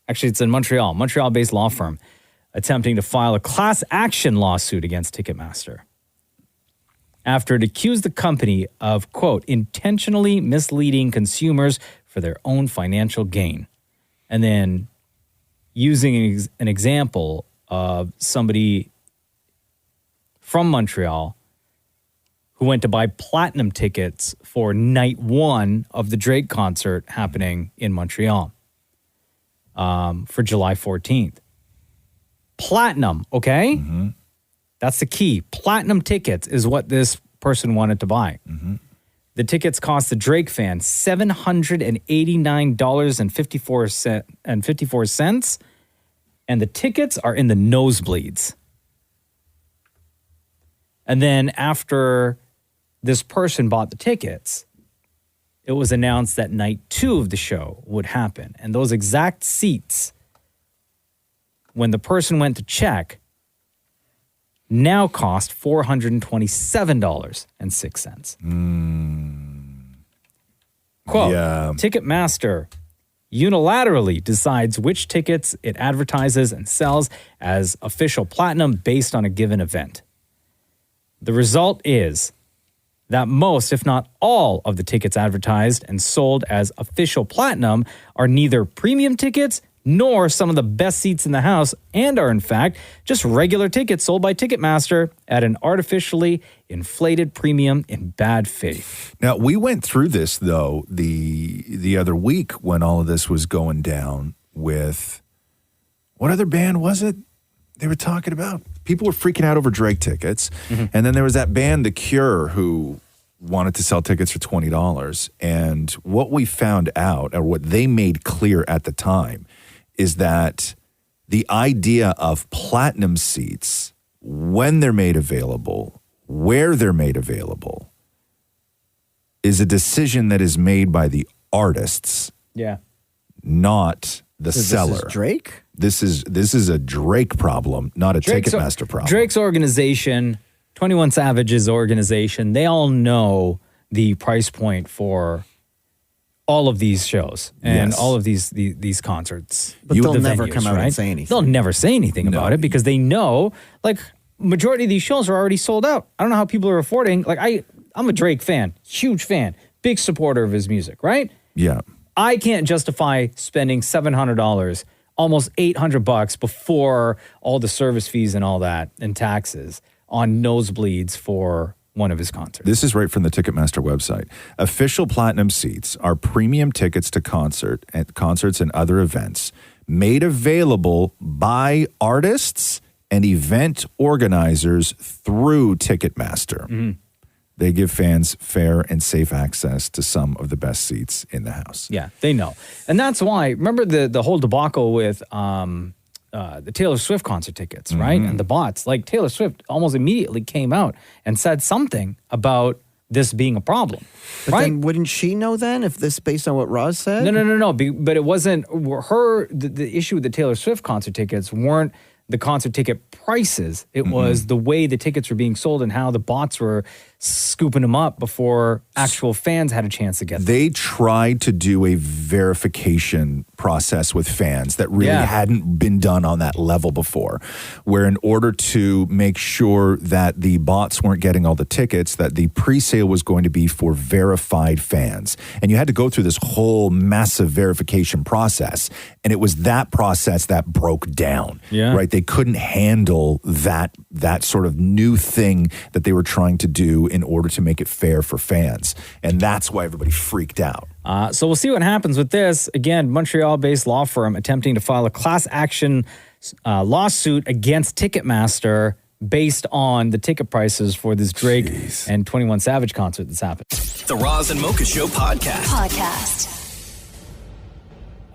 actually it's in Montreal, Montreal-based law firm attempting to file a class action lawsuit against Ticketmaster after it accused the company of, quote, intentionally misleading consumers for their own financial gain. And then using an example of somebody from Montreal who went to buy platinum tickets for night one of the Drake concert happening in Montreal for July 14th. Platinum, okay? Mm-hmm. That's the key. Platinum tickets is what this person wanted to buy. Mm-hmm. The tickets cost the Drake fan $789.54, and the tickets are in the nosebleeds. And then after this person bought the tickets, it was announced that night two of the show would happen. And those exact seats, when the person went to check, now cost $427.06. Quote, Ticketmaster unilaterally decides which tickets it advertises and sells as official platinum based on a given event. The result is that most, if not all, of the tickets advertised and sold as official platinum are neither premium tickets nor some of the best seats in the house, and are in fact just regular tickets sold by Ticketmaster at an artificially inflated premium in bad faith. Now, we went through this, though, the other week when all of this was going down with, what other band was it they were talking about? People were freaking out over Drake tickets, and then there was that band, The Cure, who wanted to sell tickets for $20, and what we found out, or what they made clear at the time, is that the idea of platinum seats, when they're made available, where they're made available, is a decision that is made by the artists, not the seller. This is Drake? This is a Drake problem, not a Ticketmaster problem. Drake's organization, 21 Savage's organization, they all know the price point for all of these shows and all of these concerts. But they'll never come out and say anything. They'll never say anything about it because they know, like, majority of these shows are already sold out. I don't know how people are affording. Like, I'm a Drake fan, huge fan, big supporter of his music, right? Yeah. I can't justify spending $700, almost $800 before all the service fees and all that and taxes on nosebleeds for one of his concerts. This is right from the Ticketmaster website. Official platinum seats are premium tickets to concerts and other events made available by artists and event organizers through Ticketmaster. They give fans fair and safe access to some of the best seats in the house. Yeah, they know. And that's why, remember the whole debacle with the Taylor Swift concert tickets, right? And the bots. Like, Taylor Swift almost immediately came out and said something about this being a problem, But then wouldn't she know then if this based on what Roz said? No. But it wasn't her. The issue with the Taylor Swift concert tickets weren't the concert ticket prices. It was the way the tickets were being sold and how the bots were scooping them up before actual fans had a chance to get them. They tried to do a verification process with fans that really hadn't been done on that level before, where in order to make sure that the bots weren't getting all the tickets, that the pre-sale was going to be for verified fans. And you had to go through this whole massive verification process. And it was that process that broke down, right? They couldn't handle that sort of new thing that they were trying to do in order to make it fair for fans. And that's why everybody freaked out. So we'll see what happens with this. Again, Montreal-based law firm attempting to file a class action lawsuit against Ticketmaster based on the ticket prices for this Drake and 21 Savage concert that's happened. The Roz and Mocha Show podcast.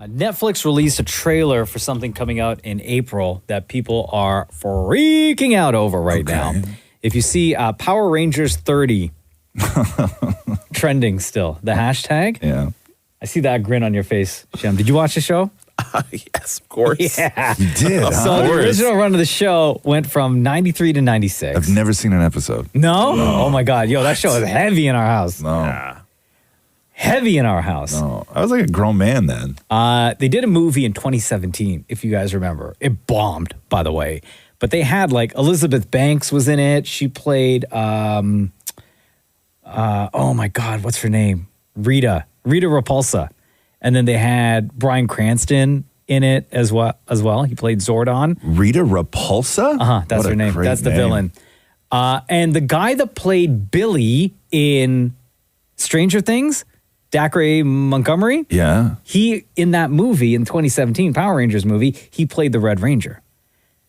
Netflix released a trailer for something coming out in April that people are freaking out over right now. If you see Power Rangers 30 trending still, the hashtag. Yeah. I see that grin on your face, Shem. Did you watch the show? Yes, of course. Yeah. You did, So the original run of the show went from 93 to 96. I've never seen an episode. No? Oh my God. Yo, that show is heavy in our house. No. Heavy in our house. No. I was like a grown man then. They did a movie in 2017, if you guys remember. It bombed, by the way. But they had like Elizabeth Banks was in it. She played, oh my God, what's her name? Rita Repulsa. And then they had Bryan Cranston in it as well. He played Zordon. Rita Repulsa? That's her name. That's the villain. And the guy that played Billy in Stranger Things, Dacre Montgomery. Yeah. He, in that movie, in 2017 Power Rangers movie, he played the Red Ranger.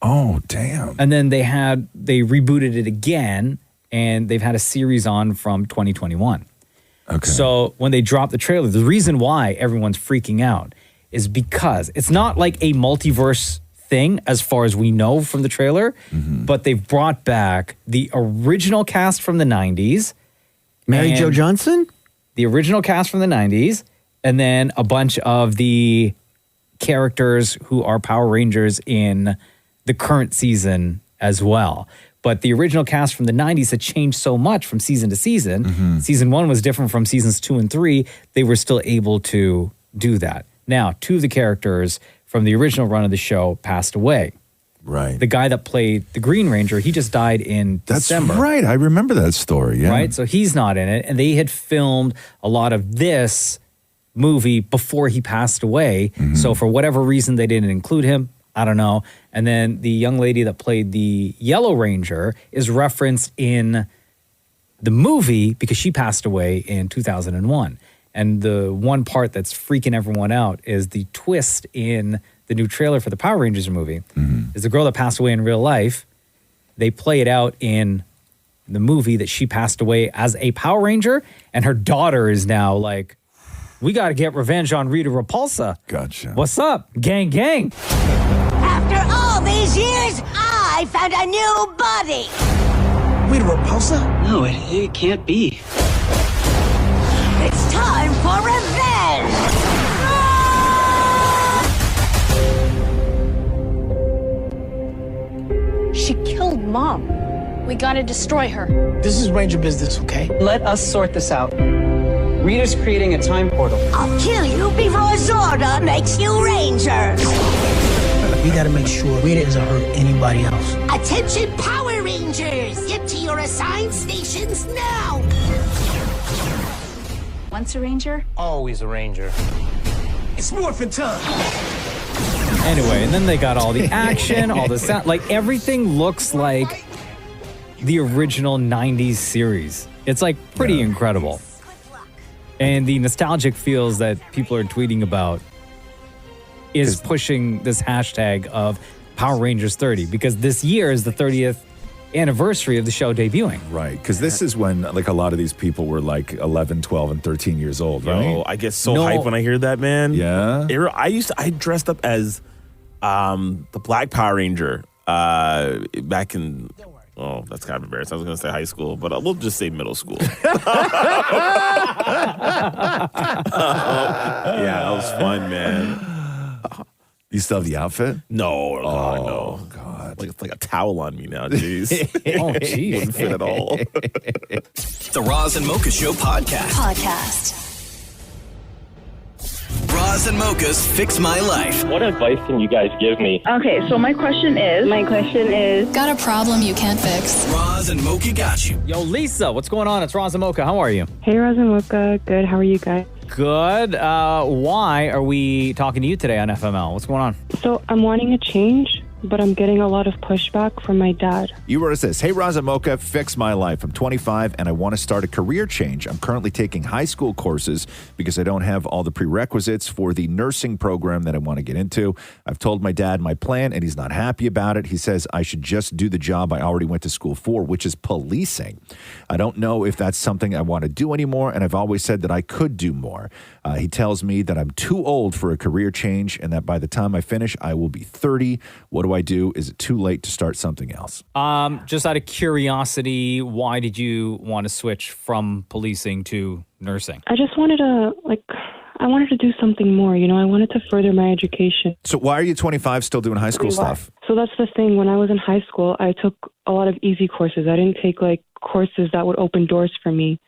Oh, damn. And then they rebooted it again, and they've had a series on from 2021. Okay. So when they dropped the trailer, the reason why everyone's freaking out is because it's not like a multiverse thing as far as we know from the trailer, but they've brought back the original cast from the 90s. Mary Jo Johnson? The original cast from the 90s, and then a bunch of the characters who are Power Rangers in the current season as well. But the original cast from the 90s had changed so much from season to season. Season 1 was different from seasons 2 and 3. They were still able to do that. Now, 2 of the characters from the original run of the show passed away. Right. The guy that played the Green Ranger, he just died in December. That's right. I remember that story. Yeah. Right? So he's not in it. And they had filmed a lot of this movie before he passed away. So for whatever reason, they didn't include him. I don't know. And then the young lady that played the Yellow Ranger is referenced in the movie because she passed away in 2001. And the one part that's freaking everyone out is the twist in the new trailer for the Power Rangers movie. Is the girl that passed away in real life, they play it out in the movie that she passed away as a Power Ranger, and her daughter is now like, we got to get revenge on Rita Repulsa. Gotcha. What's up? Gang, gang. After all these years, I found a new body. Rita Repulsa? No, it can't be. It's time for revenge. She killed Mom. We gotta destroy her. This is Ranger business, okay? Let us sort this out. Rita's creating a time portal. I'll kill you before Zorda makes you Rangers. We gotta make sure Rita doesn't hurt anybody else. Attention, Power Rangers! Get to your assigned stations now! Once a Ranger, Always a Ranger. It's morphin' time! Anyway, and then they got all the action, all the sound. Like, everything looks like the original 90s series. It's, like, pretty incredible. And the nostalgic feels that people are tweeting about is pushing this hashtag of Power Rangers 30, because this year is the 30th anniversary of the show debuting. Right, because this is when like a lot of these people were like 11, 12, and 13 years old, right? Yo, I get so hyped when I hear that, man. Yeah. I dressed up as the Black Power Ranger back in, oh, that's kind of embarrassing. I was going to say high school, but we'll just say middle school. Yeah, that was fun, man. You still have the outfit? No, no. God. It's like a towel on me now. Jeez. Oh, jeez. Wouldn't fit at all. The Roz and Mocha Show podcast. Roz and Mocha's Fix My Life. What advice can you guys give me? Okay, so my question is, got a problem you can't fix? Roz and Mocha got you. Yo, Lisa, what's going on? It's Roz and Mocha. How are you? Hey, Roz and Mocha. Good. How are you guys? Good. Why are we talking to you today on FML? What's going on? So I'm wanting a change, but I'm getting a lot of pushback from my dad. You wrote us this. Hey, Roz and Mocha, fix my life. I'm 25 and I want to start a career change. I'm currently taking high school courses because I don't have all the prerequisites for the nursing program that I want to get into. I've told my dad my plan and he's not happy about it. He says I should just do the job I already went to school for, which is policing. I don't know if that's something I want to do anymore, and I've always said that I could do more. He tells me that I'm too old for a career change and that by the time I finish, I will be 30. What do I do? Is it too late to start something else? Just out of curiosity, why did you want to switch from policing to nursing? I just wanted to do something more, you know? I wanted to further my education. So why are you 25 still doing high school stuff? So that's the thing. When I was in high school, I took a lot of easy courses. I didn't take courses that would open doors for me.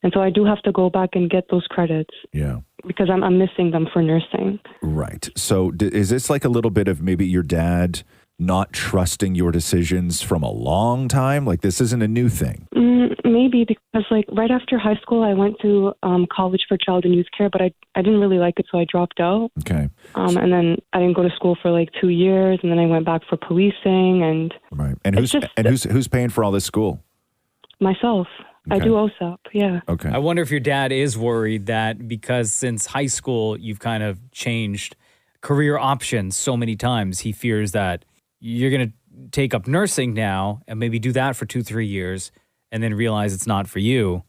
And so I do have to go back and get those credits. Yeah. Because I'm missing them for nursing. Right. So is this like a little bit of maybe your dad not trusting your decisions from a long time? Like this isn't a new thing. Maybe because right after high school, I went to college for child and youth care, but I didn't really like it, so I dropped out. Okay. And then I didn't go to school for 2 years, and then I went back for policing and. Right. And who's paying for all this school? Myself. Okay. I do OSAP, yeah. Okay. I wonder if your dad is worried that because since high school you've kind of changed career options so many times, he fears that you're going to take up nursing now and maybe do that for 2-3 years and then realize it's not for you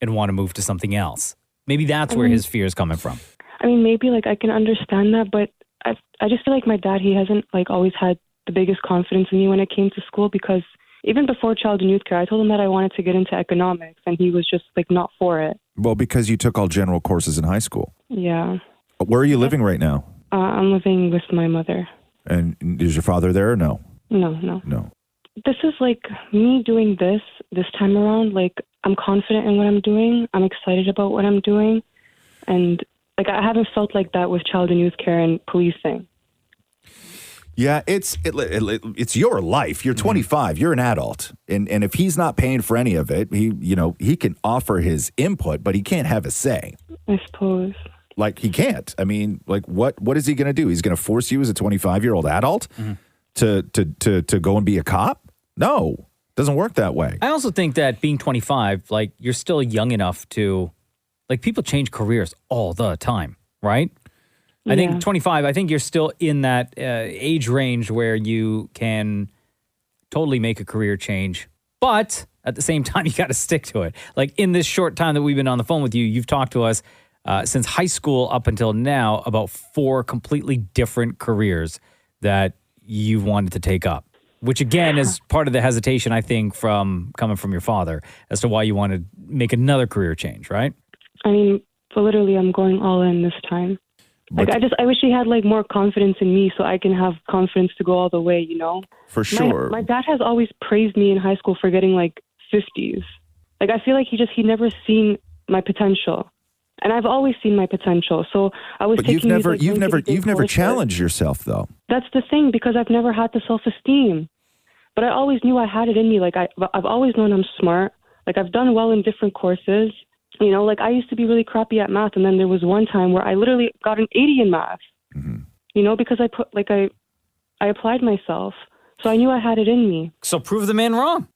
and want to move to something else. Maybe that's where his fear is coming from. I mean, maybe I can understand that, but I just feel like my dad, he hasn't always had the biggest confidence in me when it came to school, because even before child and youth care, I told him that I wanted to get into economics, and he was just not for it. Well, because you took all general courses in high school. Yeah. Where are you living right now? I'm living with my mother. And is your father there or no? No. No. This is me doing this time around. I'm confident in what I'm doing. I'm excited about what I'm doing. And I haven't felt like that with child and youth care and policing. Yeah, it's your life. You're 25. You're an adult, and if he's not paying for any of it, he can offer his input, but he can't have a say. I suppose. He can't. I mean, what is he going to do? He's going to force you as a 25-year-old adult to go and be a cop? No, doesn't work that way. I also think that being 25, you're still young enough to, people change careers all the time, right? I think 25, I think you're still in that age range where you can totally make a career change. But at the same time, you got to stick to it. In this short time that we've been on the phone with you, you've talked to us since high school up until now about 4 completely different careers that you wanted to take up, which again is part of the hesitation, I think, coming from your father as to why you want to make another career change, right? I mean, literally, I'm going all in this time. I wish he had more confidence in me so I can have confidence to go all the way, For sure. My dad has always praised me in high school for getting 50s. I feel like he never seen my potential. And I've always seen my potential. So I was taking you've never challenged yourself though. That's the thing, because I've never had the self-esteem. But I always knew I had it in me. I've always known I'm smart. I've done well in different courses. I used to be really crappy at math, and then there was one time where I literally got an 80 in math. Mm-hmm. Because I put I applied myself, so I knew I had it in me. So prove the man wrong.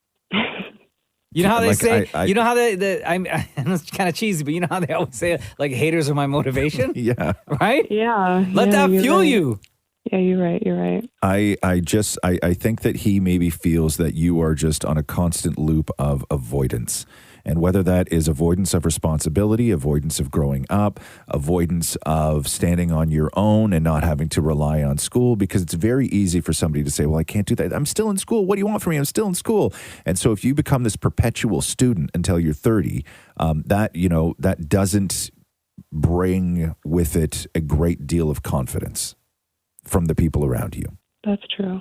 You know how they say. You know how it's kind of cheesy, but you know how they always say haters are my motivation. Yeah. Right. Yeah. Let that fuel you. Yeah, you're right. You're right. I think that he maybe feels that you are just on a constant loop of avoidance. And whether that is avoidance of responsibility, avoidance of growing up, avoidance of standing on your own and not having to rely on school, because it's very easy for somebody to say, well, I can't do that. I'm still in school. What do you want from me? I'm still in school. And so if you become this perpetual student until you're 30, that doesn't bring with it a great deal of confidence from the people around you. That's true.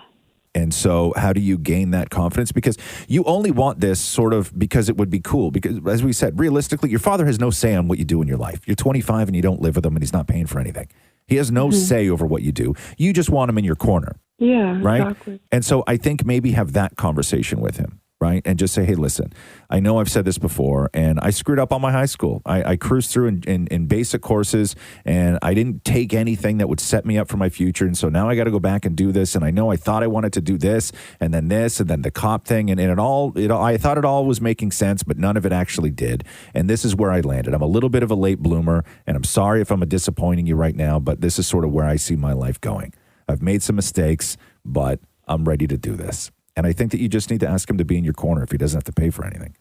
And so how do you gain that confidence? Because you only want this sort of because it would be cool. Because as we said, realistically, your father has no say on what you do in your life. You're 25 and you don't live with him and he's not paying for anything. He has no say over what you do. You just want him in your corner. Yeah, right? exactly. And so I think maybe have that conversation with him, right? And just say, hey, listen, I know I've said this before, and I screwed up on my high school. I cruised through in basic courses, and I didn't take anything that would set me up for my future. And so now I got to go back and do this. And I know I thought I wanted to do this, and then the cop thing, and I thought it all was making sense, but none of it actually did. And this is where I landed. I'm a little bit of a late bloomer, and I'm sorry if I'm disappointing you right now, but this is sort of where I see my life going. I've made some mistakes, but I'm ready to do this. And I think that you just need to ask him to be in your corner if he doesn't have to pay for anything.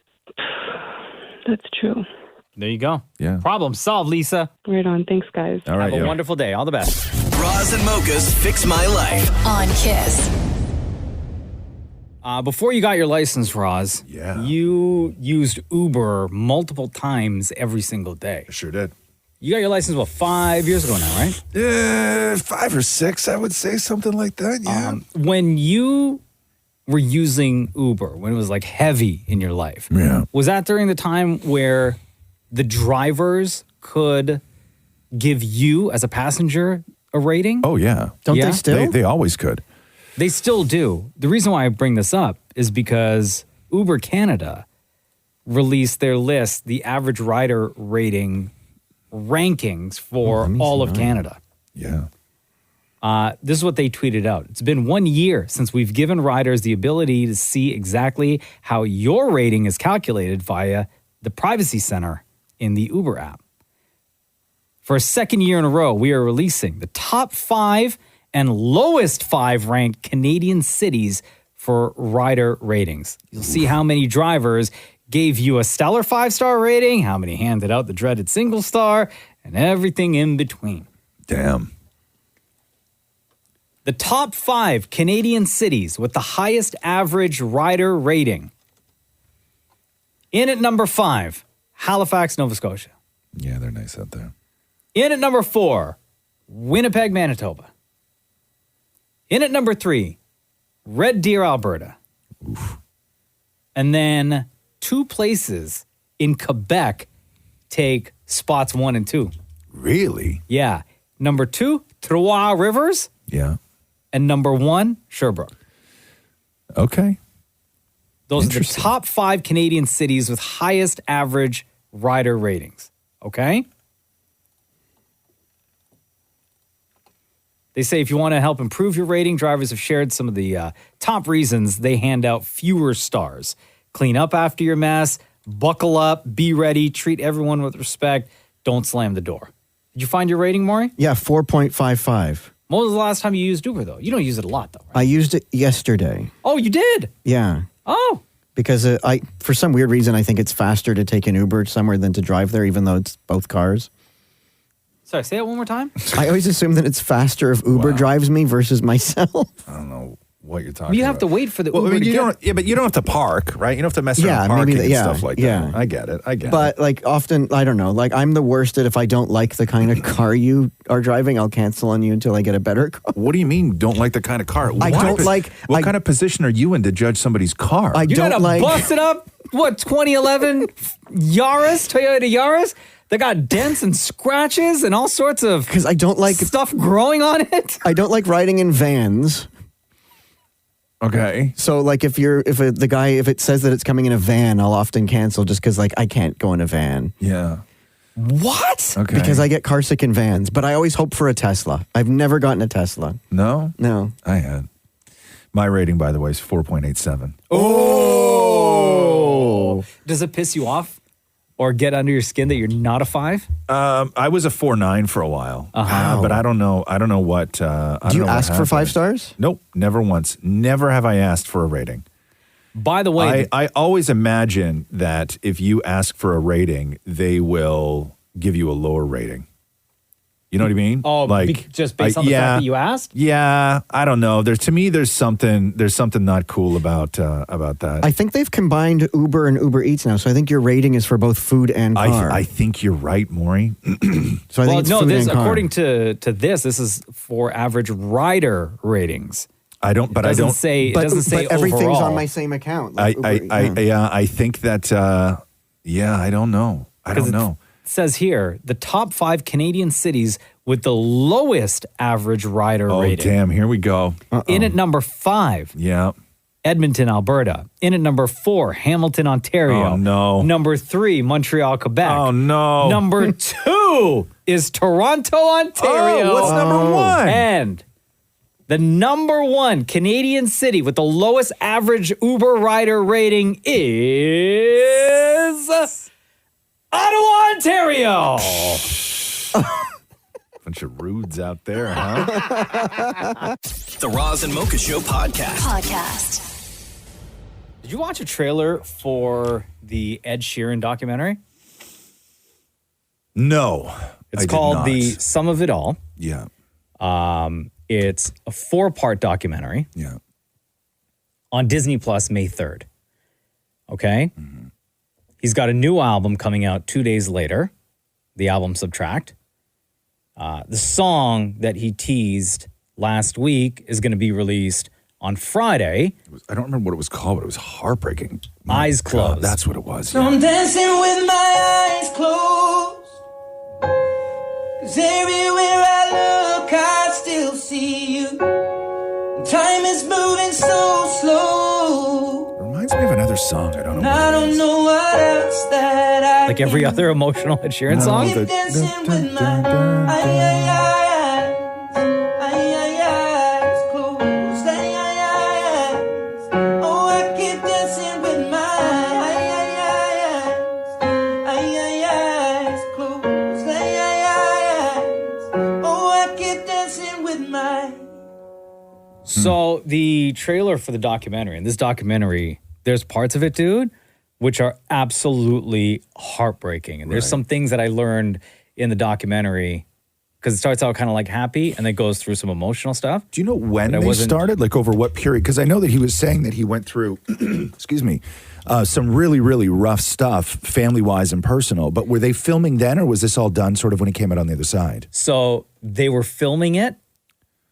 That's true. There you go. Yeah. Problem solved, Lisa. Right on. Thanks, guys. All right. Have a wonderful day. All the best. Roz and Mocha's Fix My Life. On Kiss. Before you got your license, Roz, you used Uber multiple times every single day. I sure did. You got your license, 5 years ago now, right? Yeah, 5 or 6, I would say, something like that, yeah. When you were using Uber, when it was like heavy in your life, was that during the time where the drivers could give you, as a passenger, a rating? Oh, yeah. Don't they still? They always could. They still do. The reason why I bring this up is because Uber Canada released their list, the average rider rating rankings for all of Canada. Yeah. This is what they tweeted out. It's been 1 year since we've given riders the ability to see exactly how your rating is calculated via the Privacy Center in the Uber app. For a second year in a row, we are releasing the top 5 and lowest 5 ranked Canadian cities for rider ratings. You'll see how many drivers gave you a stellar 5-star rating, how many handed out the dreaded single star, and everything in between. Damn. The top 5 Canadian cities with the highest average rider rating. In at number 5, Halifax, Nova Scotia. Yeah, they're nice out there. In at number 4, Winnipeg, Manitoba. In at number 3, Red Deer, Alberta. Oof. And then 2 places in Quebec take spots 1 and 2. Really? Yeah. Number 2, Trois Rivers. Yeah. And number 1, Sherbrooke. Okay. Those are the top 5 Canadian cities with highest average rider ratings. Okay? They say if you want to help improve your rating, drivers have shared some of the top reasons they hand out fewer stars. Clean up after your mess, buckle up, be ready, treat everyone with respect, don't slam the door. Did you find your rating, Maury? Yeah, 4.55. When was the last time you used Uber, though? You don't use it a lot, though, right? I used it yesterday. Oh, you did? Yeah. Oh. Because for some weird reason, I think it's faster to take an Uber somewhere than to drive there, even though it's both cars. Sorry, say that one more time. I always assume that it's faster if Uber drives me versus myself. I don't know what you're talking Well, you about. have to wait for the Well, Uber I mean, to get... Yeah, but you don't have to park, right? You don't have to mess around parking and stuff like that. I get it. But like often, I don't know, like I'm the worst at if I don't like the kind of car you are driving, I'll cancel on you until I get a better car. What do you mean don't like the kind of car? I don't like... What kind of position are you in to judge somebody's car? I You don't got a like... busted up, 2011 Toyota Yaris? That got dents and scratches and all sorts of... Because I don't like... stuff growing on it? I don't like riding in vans. Okay. So like if it says that it's coming in a van, I'll often cancel just because like I can't go in a van. Yeah. What? Okay. Because I get car sick in vans, but I always hope for a Tesla. I've never gotten a Tesla. No? No. I had. My rating, by the way, is 4.87. Oh! Does it piss you off? Or get under your skin that you're not a 5? I was a 4.9 for a while, but I don't know. I don't know what. Do you ask for 5 stars? Nope, never once. Never have I asked for a rating. By the way, I always imagine that if you ask for a rating, they will give you a lower rating. You know what I mean? Oh, just based on the fact that you asked? Yeah, I don't know. To me, there's something not cool about that. I think they've combined Uber and Uber Eats now, so I think your rating is for both food and car. I think you're right, Maury. So I think it's food and car. According to this is for average rider ratings. I don't. But It I doesn't don't say. It doesn't say but everything's overall. on my same account. I think that. I don't know. I don't know. It says here the top 5 Canadian cities with the lowest average rider Oh rating. damn! Here we go. In at number 5. Yeah. Edmonton, Alberta. In at number 4, Hamilton, Ontario. Oh, no. Number 3, Montreal, Quebec. Oh, no. Number 2 is Toronto, Ontario. Oh, what's number 1? And the number 1 Canadian city with the lowest average Uber rider rating is Ottawa, Ontario. Bunch of rudes out there, huh? The Roz and Mocha Show podcast. Did you watch a trailer for the Ed Sheeran documentary? No. It's called The Sum of It All. Yeah. It's a 4-part documentary. Yeah. On Disney Plus, May 3rd. Okay? He's got a new album coming out 2 days later. The album Subtract. The song that he teased last week is going to be released on Friday. I don't remember what it was called, but it was heartbreaking. Eyes Closed. That's what it was. So I'm dancing with my eyes closed. 'Cause everywhere I look, I still see you. Time is moving so slow. Reminds me of another song. I don't know. And I don't know what else that I Like every other emotional Ed Sheeran song? keep dancing with my eyes closed. Oh, I keep dancing with my eyes closed. Oh, I keep dancing with my. So the trailer for the documentary, and this documentary, there's parts of it, dude, which are absolutely heartbreaking. And there's some things that I learned in the documentary because it starts out kind of like happy and then goes through some emotional stuff. Do you know when they started? Like over what period? Because I know that he was saying that he went through, excuse me, some really, really rough stuff, family-wise and personal. But were they filming then, or was this all done sort of when he came out on the other side? So they were filming it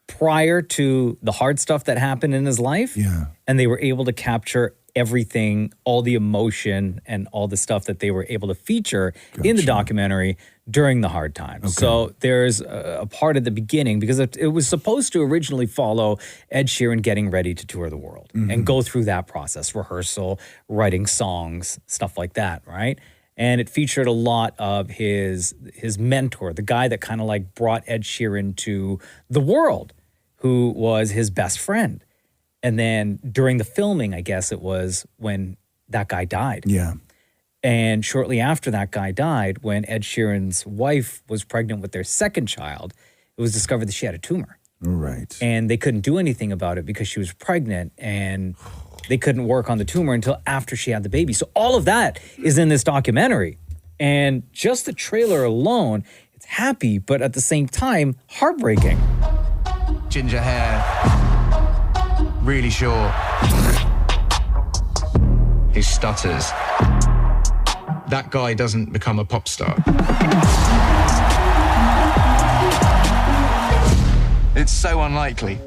prior to the hard stuff that happened in his life. Yeah. And they were able to capture everything, all the emotion and all the stuff that they were able to feature in the documentary during the hard times. So there's a part at the beginning, because it was supposed to originally follow Ed Sheeran getting ready to tour the world and go through that process, rehearsal, writing songs, stuff like that, right? And it featured a lot of his mentor, the guy that kind of like brought Ed Sheeran to the world, who was his best friend. And then during the filming, I guess it was when that guy died. Yeah. And shortly after that guy died, when Ed Sheeran's wife was pregnant with their second child, it was discovered that she had a tumor. Right. And they couldn't do anything about it because she was pregnant, and they couldn't work on the tumor until after she had the baby. So all of that is in this documentary. And just the trailer alone, it's happy, but at the same time, heartbreaking. Ginger hair, really short. He stutters. That guy doesn't become a pop star. It's so unlikely.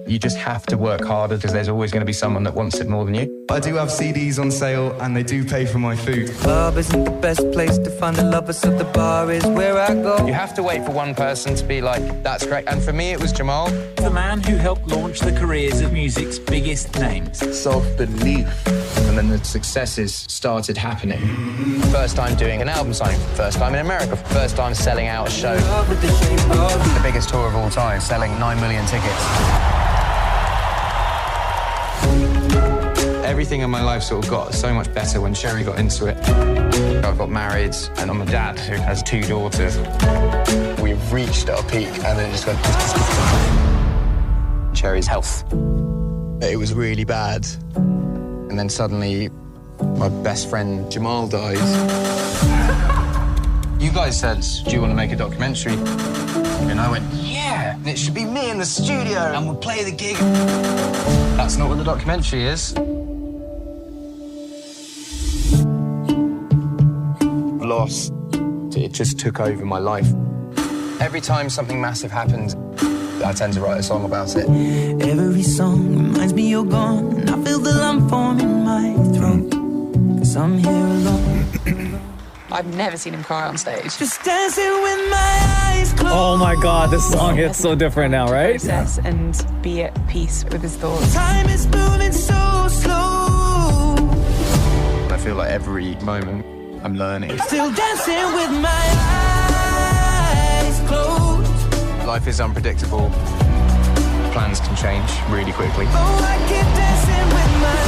You just have to work harder because there's always going to be someone that wants it more than you. I do have CDs on sale and they do pay for my food. Club isn't the best place to find a lover, so the bar is where I go. You have to wait for one person to be like, that's great. And for me, it was Jamal. The man who helped launch the careers of music's biggest names. Self-belief. And then the successes started happening. First time doing an album signing, first time in America, first time selling out a show. The biggest tour of all time, selling 9 million tickets. Everything in my life sort of got so much better when Sherry got into it. I got married, and I'm a dad who has 2 daughters. We've reached our peak, and then it just went... Sherry's health. It was really bad. And then suddenly, my best friend Jamal dies. You guys said, do you want to make a documentary? And I went, yeah, and it should be me in the studio, and we'll play the gig. That's not what the documentary is. Loss, it just took over my life. Every time something massive happens, I tend to write a song about it. Every song reminds me you're gone, and I feel the lump form in my throat, 'cause I'm here alone. I've never seen him cry on stage. Just dancing with my eyes closed. Oh my God, this song hits so different now, right? Process and be at peace with his thoughts. Time is moving so slow. I feel like every moment I'm learning. Still dancing with my eyes closed. Life is unpredictable. Plans can change really quickly. Oh, I keep dancing with my...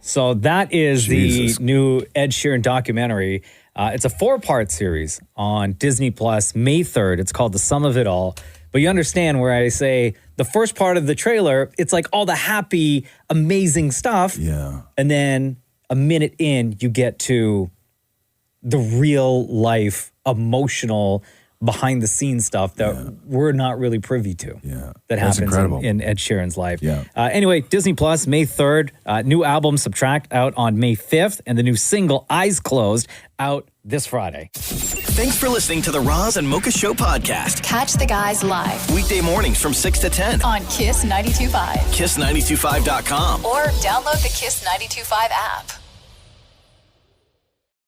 So that is Jesus. the new Ed Sheeran documentary. It's a 4-part series on Disney Plus, May 3rd. It's called The Sum of It All. But you understand where I say the first part of the trailer, it's like all the happy, amazing stuff. Yeah. And then a minute in, you get to the real life, emotional, behind the scenes stuff that we're not really privy to. Yeah. That That's happens incredible. in Ed Sheeran's life. Yeah. Anyway, Disney Plus, May 3rd. New album, Subtract, out on May 5th. And the new single, Eyes Closed, out this Friday. Thanks for listening to the Roz and Mocha Show podcast. Catch the guys live Weekday mornings from 6 to 10. on Kiss 92.5 Kiss925.com. or download the Kiss 92.5 app.